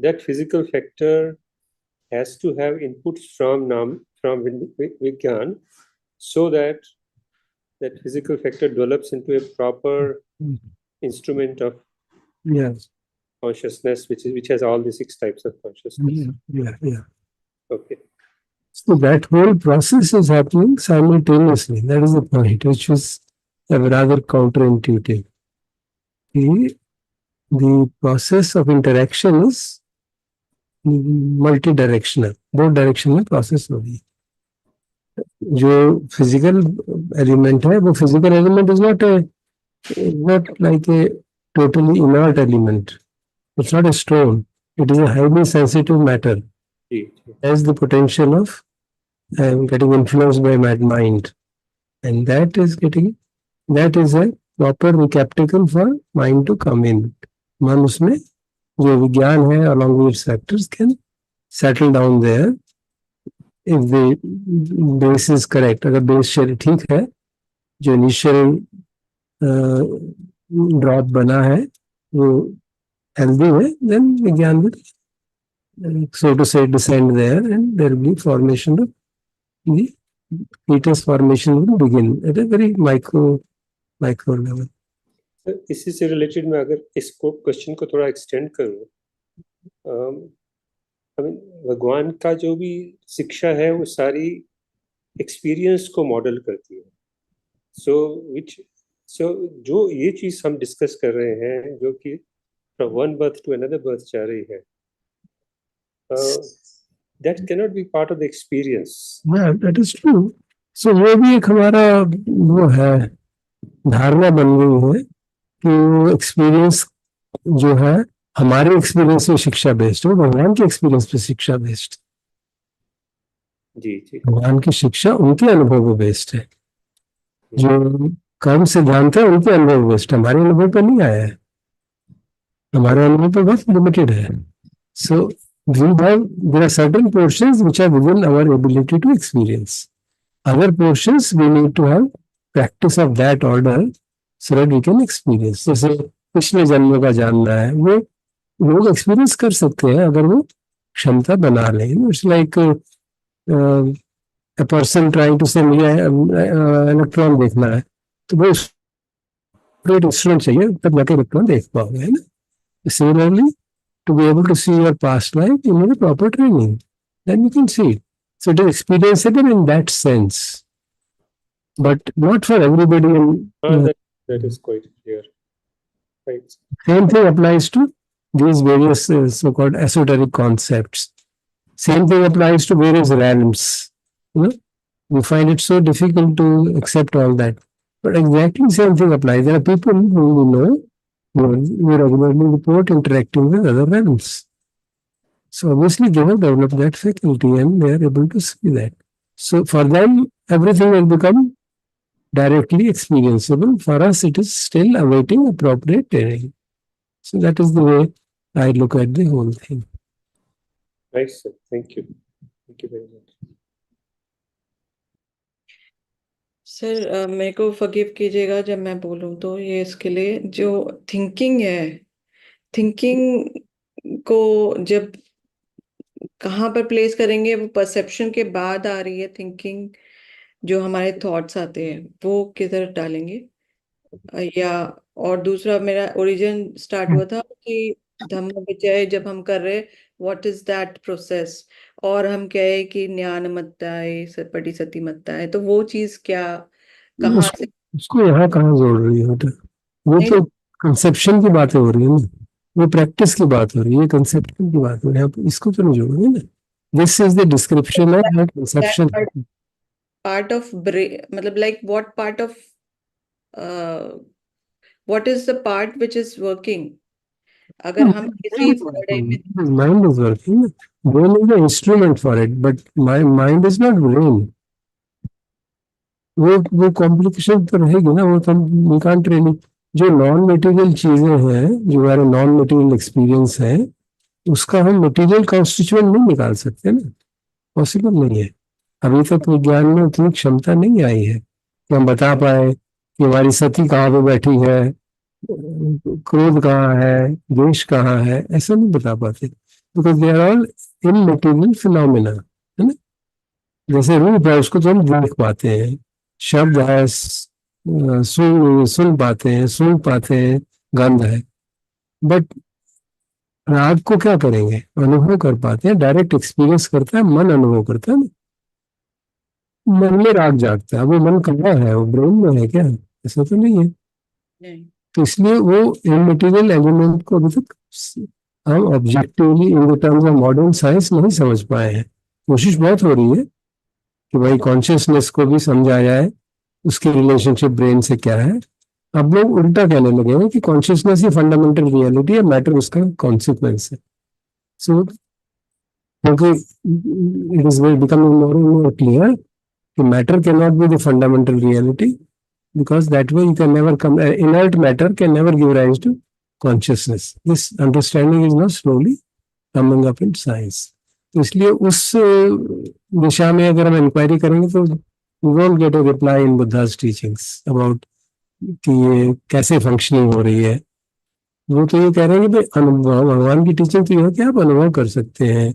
that physical factor has to have inputs from Vigyan, so that that physical factor develops into a proper instrument of yes consciousness, which has all the 6 types of consciousness. yeah. Okay. So that whole process is happening simultaneously. That is the point, which is rather counterintuitive. The process of interaction is multidirectional. Both directional process हो रही है। जो physical element है, वो physical element is not like a totally inert element. It's not a stone. It is a highly sensitive matter. Ji, Has the potential of getting influenced by mind, and that is a proper receptacle for mind to come in. मन उसमें जो विज्ञान है along with its factors can settle down there if the base is correct. अगर base ठीक है, जो initial drop बना है वो healthy है, then विज्ञान will so to say descend there and there will be formation of the fetus formation will begin at a very micro level. Sir, इसी से रिलेटेड मैं अगर इसको क्वेश्चन को थोड़ा एक्सटेंड करूँ, भगवान का जो भी शिक्षा है वो सारी एक्सपीरियंस को मॉडल करती है. सो जो ये चीज हम डिस्कस कर रहे हैं जो कि from one birth to another birth जा रही है, that can not be part of the experience. That is true. So वो भी एक हमारा वो है, धारणा बन गई है कि वो एक्सपीरियंस जो है हमारे एक्सपीरियंस में शिक्षा बेस्ड है, भगवान के एक्सपीरियंस पे शिक्षा बेस्ड. जी जी. भगवान की शिक्षा उनके अनुभव पे बेस्ड है, जो कर्म सिद्धांत है उनके अनुभव बेस्ड, हमारे अनुभव पे नहीं आया है, हमारे अनुभव पे बहुत लिमिटेड है. सो there are certain portions which are within our ability to experience. Other portions we need to have practice of that order so that we can experience. जैसे पिछले जन्म का जानना है, वो लोग एक्सपीरियंस कर सकते हैं अगर वो क्षमता बना लें. It's like a person trying to say मुझे इलेक्ट्रॉन देखना है, तो वो इंस्ट्रूमेंट चाहिए तब जाके इलेक्ट्रॉन देख पाओगे, है ना. Similarly, to be able to see your past life, you need a proper training. Then you can see it. So it is experienceable in that sense, but not for everybody. And that is quite clear. Right. same thing applies to these various so-called esoteric concepts. Same thing applies to various realms. You know, we find it so difficult to accept all that. But exactly same thing applies. There are people who we know who regularly report interacting with other realms. So obviously they have developed that faculty and they are able to see that. So for them, everything will become directly experienceable. For us, it is still awaiting appropriate training. So that is the way I look at the whole thing. Nice, sir. Thank you. Thank you very much. Sir मेरे को forgive कीजिएगा जब मैं बोलूं तो ये इसके लिए जो थिंकिंग है, थिंकिंग को जब कहाँ पर प्लेस करेंगे, वो परसेप्शन के बाद आ रही है थिंकिंग, जो हमारे थॉट्स आते हैं वो किधर डालेंगे. या और दूसरा मेरा ओरिजिन स्टार्ट हुआ था कि धम्म विजय जब हम कर रहे, व्हाट इज दैट प्रोसेस, और हम कहे कि ज्ञान मत्ता है, पटी सती मत्ता है, तो वो चीज क्या कहाँ से उसको यहाँ कहाँ जोड़ रही है बेटा? वो तो कंसेप्शन की बातें हो रही है ना, वो प्रैक्टिस की बात हो रही है, कंसेप्शन की बात हो रही है, इसको तो नहीं जोड़ रही ना. This is the description of that conception. Part of brain, मतलब like what part of what is the part which is working. अगर हम किसी mind is working, brain is the instrument for it, but my mind is not brain. वो complication तो रहेगी ना, वो तो we can't really. जो नॉन मटेरियल चीजें हैं, जो हमारे नॉन मटेरियल एक्सपीरियंस है, उसका हम मटेरियल कॉन्स्टिट्यूएंट नहीं निकाल सकते ना, पॉसिबल नहीं है. अभी तक विज्ञान में उतनी क्षमता नहीं आई है कि हम बता पाए कि हमारी सती कहाँ पे बैठी है, क्रोध कहाँ है, द्वेष कहाँ है, ऐसा नहीं बता पाते, because they are all immaterial phenomena, है ना. जैसे रूप है उसको तो हम देख पाते हैं, शब्द है सुन पाते हैं, सूंघ पाते हैं, गंध है, बट राग को क्या करेंगे, अनुभव कर पाते हैं, डायरेक्ट एक्सपीरियंस करता है मन, अनुभव करता है ना. मन में राग जागता है, वो मन कहाँ है, वो ब्रेन में है क्या? ऐसा तो नहीं है. तो इसलिए वो इमटेरियल एलिमेंट को अभी तक हम objectively in the terms of modern science नहीं समझ पाए हैं. कोशिश बहुत हो रही है कि भाई कॉन्शियसनेस को भी समझा जाए, उसकी रिलेशनशिप ब्रेन से क्या है. अब लोग उल्टा कहने लगे हैं कि कॉन्शियसनेस ही फंडामेंटल रियलिटी है, मैटर उसका कॉन्सिक्वेंस है. सो क्योंकि it is becoming more and more clear कि matter can not be the fundamental reality, because that way you can never come, inert matter can never give rise to consciousness. This understanding is now slowly coming up in science. तो इसलिए उस दिशा में अगर हम inquiry करेंगे तो we won't get a reply in Buddha's teachings about कि ये कैसे फंक्शनिंग हो रही है. वो तो ये कह रहे हैं कि भाई अनुभव, भगवान की टीचिंग तो ये है कि आप अनुभव कर सकते हैं.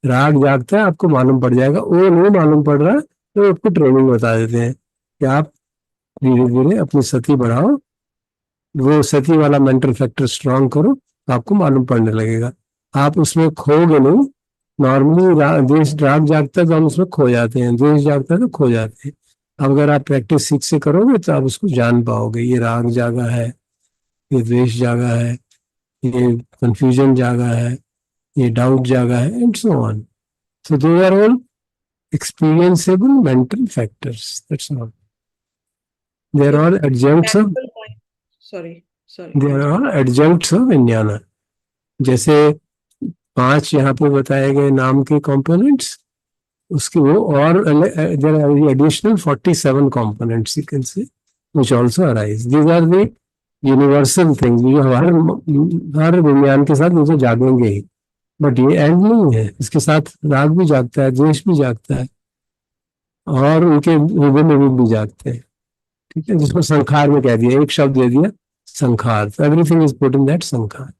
राग जागता है, आपको मालूम पड़ जाएगा. वो नहीं मालूम पड़ रहा तो आपको ट्रेनिंग बता देते हैं कि आप धीरे धीरे अपनी सती बढ़ाओ, वो सती वाला मेंटल फैक्टर स्ट्रांग करो, तो आपको मालूम पड़ने लगेगा. आप उसमें खोगे नहीं. नॉर्मली द्वेष राग जागता है तो हम उसमें खो जाते हैं, द्वेष जागता है तो खो जाते हैं. अब अगर आप प्रैक्टिस सीख से करोगे तो आप उसको जान पाओगे. ये राग जागा है, ये द्वेष जागा है, ये कंफ्यूजन जागा है, ये डाउट जागा है, and so on. So those are all experienceable mental factors. That's all. They are all adjuncts of sorry they are all adjuncts of विज्ञान. जैसे 5 यहाँ पे बताए गए नाम के कंपोनेंट्स, उसके वो और there are additional 47 components you can say which also arise. These are the universal things जो हर विज्ञान के साथ मुझे जागेंगे ही. बट ये एंड नहीं है. इसके साथ राग भी जागता है, द्वेष भी जागता है, और उनके विभिन्न रूप भी जागते हैं. ठीक है, जिसको संखार में कह दिया, एक शब्द दे दिया sankhara. Everything is put in that sankhara.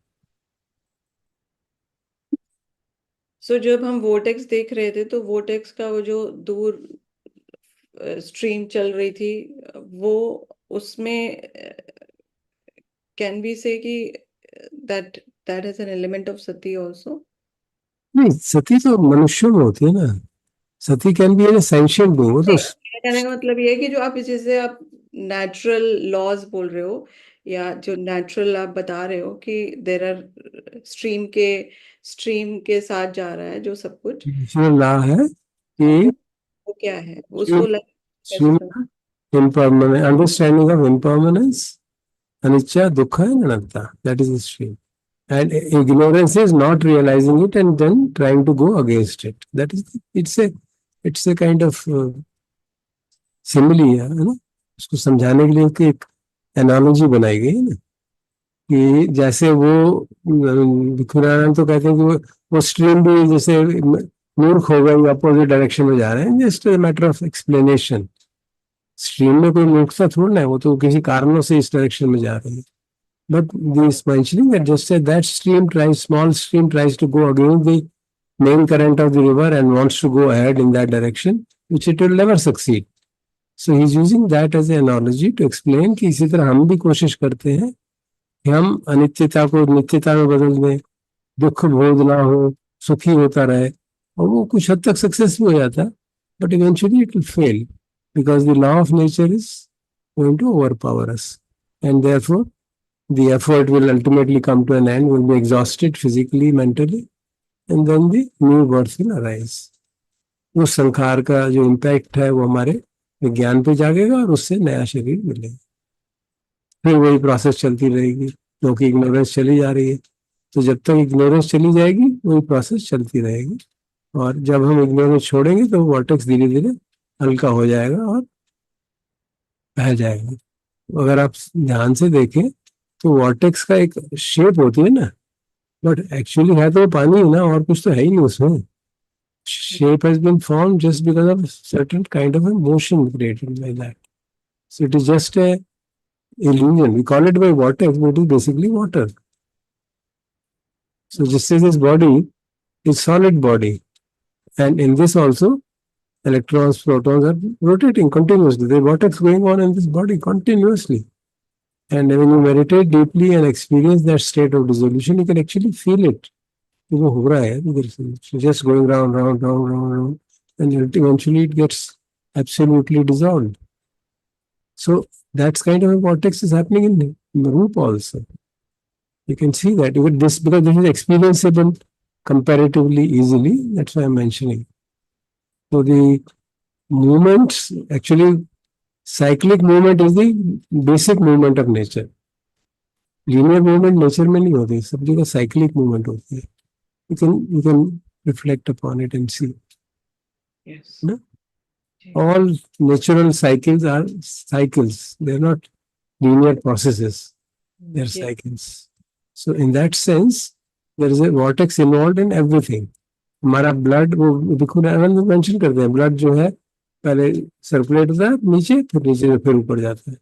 So जब हम वोटेक्स देख रहे थे तो वोटेक्स का वो जो दूर स्ट्रीम चल रही थी, वो उसमें कैन बी से कि that has an element of sati also. नहीं, सती तो मनुष्यों में होती है ना. Sati can be an essential being. वो तो कहने का मतलब ये है कि जो आप जैसे आप नेचुरल लॉज बोल रहे हो, या जो नेचुरल आप बता रहे हो कि देयर आर स्ट्रीम के साथ जा रहा है जो सब कुछ, नेचुरल लॉ है कि वो क्या है उसको impermanent understanding of impermanence, anicca, dukkha and anatta. That is the stream. And ignorance is not realizing it and then trying to go against it. That is it's a kind of simile है ना. उसको समझाने के लिए एक analogy बनाई गई है ना, कि जैसे वो भिखुनारायण तो कहते हैं कि वो स्ट्रीम भी जैसे मूर्ख हो गई, अपोजिट डायरेक्शन में जा रहे हैं. Just matter of explanation. Stream में कोई मूर्खता थोड़ा ना है, वो तो किसी कारणों से इस डायरेक्शन में जा रही है. But this mentioning that just say that small stream tries to go against the main current of the river and wants to go ahead in that direction, which it will never succeed. So he's using that as an analogy to explain कि इसी तरह हम भी कोशिश करते हैं कि हम अनित्यता को नित्यता में बदल दें, दुख बोध ना हो, सुखी होता रहे, और वो कुछ हद तक सक्सेस भी हो जाता है. But eventually it will fail because the law of nature is going to overpower us, and therefore the effort will ultimately come to an end, will be exhausted physically, mentally, and then the new birth will arise. उस संखार का जो impact है वो हमारे विज्ञान पे जागेगा और उससे नया शरीर मिलेगा. फिर वही प्रोसेस चलती रहेगी, क्योंकि इग्नोरेंस चली जा रही है. तो जब तक इग्नोरेंस चली जाएगी वही प्रोसेस चलती रहेगी, और जब हम इग्नोरेंस छोड़ेंगे तो वॉर्टेक्स धीरे धीरे हल्का हो जाएगा और बह जाएगा. अगर आप ध्यान से देखें तो वॉर्टेक्स का एक शेप होती है ना, बट एक्चुअली है तो पानी है ना, और कुछ तो है ही नहीं उसमें. Shape has been formed just because of certain kind of a motion created by that. So it is just a illusion. We call it by vortex, but it is basically water. So just as this body is solid body, and in this also electrons, protons are rotating continuously. There is vortex going on in this body continuously. And when you meditate deeply and experience that state of dissolution, you can actually feel it. वो हो रहा है इधर से, just going round, and eventually it gets absolutely dissolved. So that kind of a vortex is happening in Rupa also. You can see that with this, because this is experienceable comparatively easily. That's why I'm mentioning. So the movements, actually cyclic movement is the basic movement of nature. Linear movement nature में नहीं होती, सब जगह cyclic movement होती है. You can reflect upon it and see. Yes. No? All natural cycles are cycles. They're not linear processes. They're cycles. So in that sense, there is a vortex involved in everything. हमारा blood, वो बिल्कुल आनंद mention करते हैं, blood जो है पहले circulate होता है नीचे, फिर नीचे से फिर ऊपर जाता है,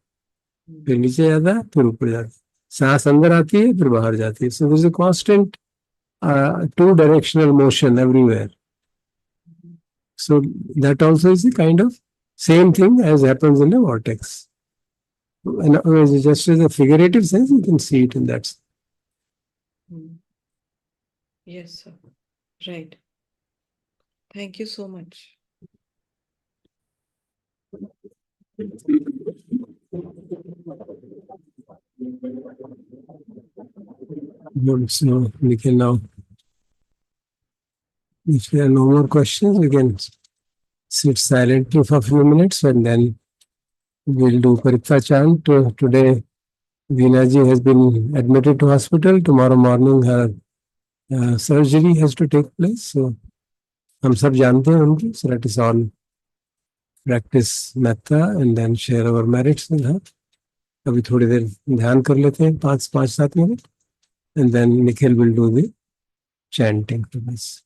फिर नीचे जाता है, फिर ऊपर जाता है, सांस अंदर आती है फिर बाहर जाती है. So there is a constant two directional motion everywhere. So that also is a kind of same thing as happens in a vortex. And just as a figurative sense, you can see it in that sense. Yes, sir. Right. Thank you so much. Good. So we can now, if there are no more questions, we can sit silently for a few minutes and then we'll do Paritha chant. Today, Veena ji has been admitted to hospital. Tomorrow morning, her surgery has to take place. So, हम सब जानते हैं उनकी. So let us all practice metta and then share our merits with her. अभी थोड़ी देर ध्यान कर लेते हैं, 5-7 minutes, and then Nikhil will do the chanting to us.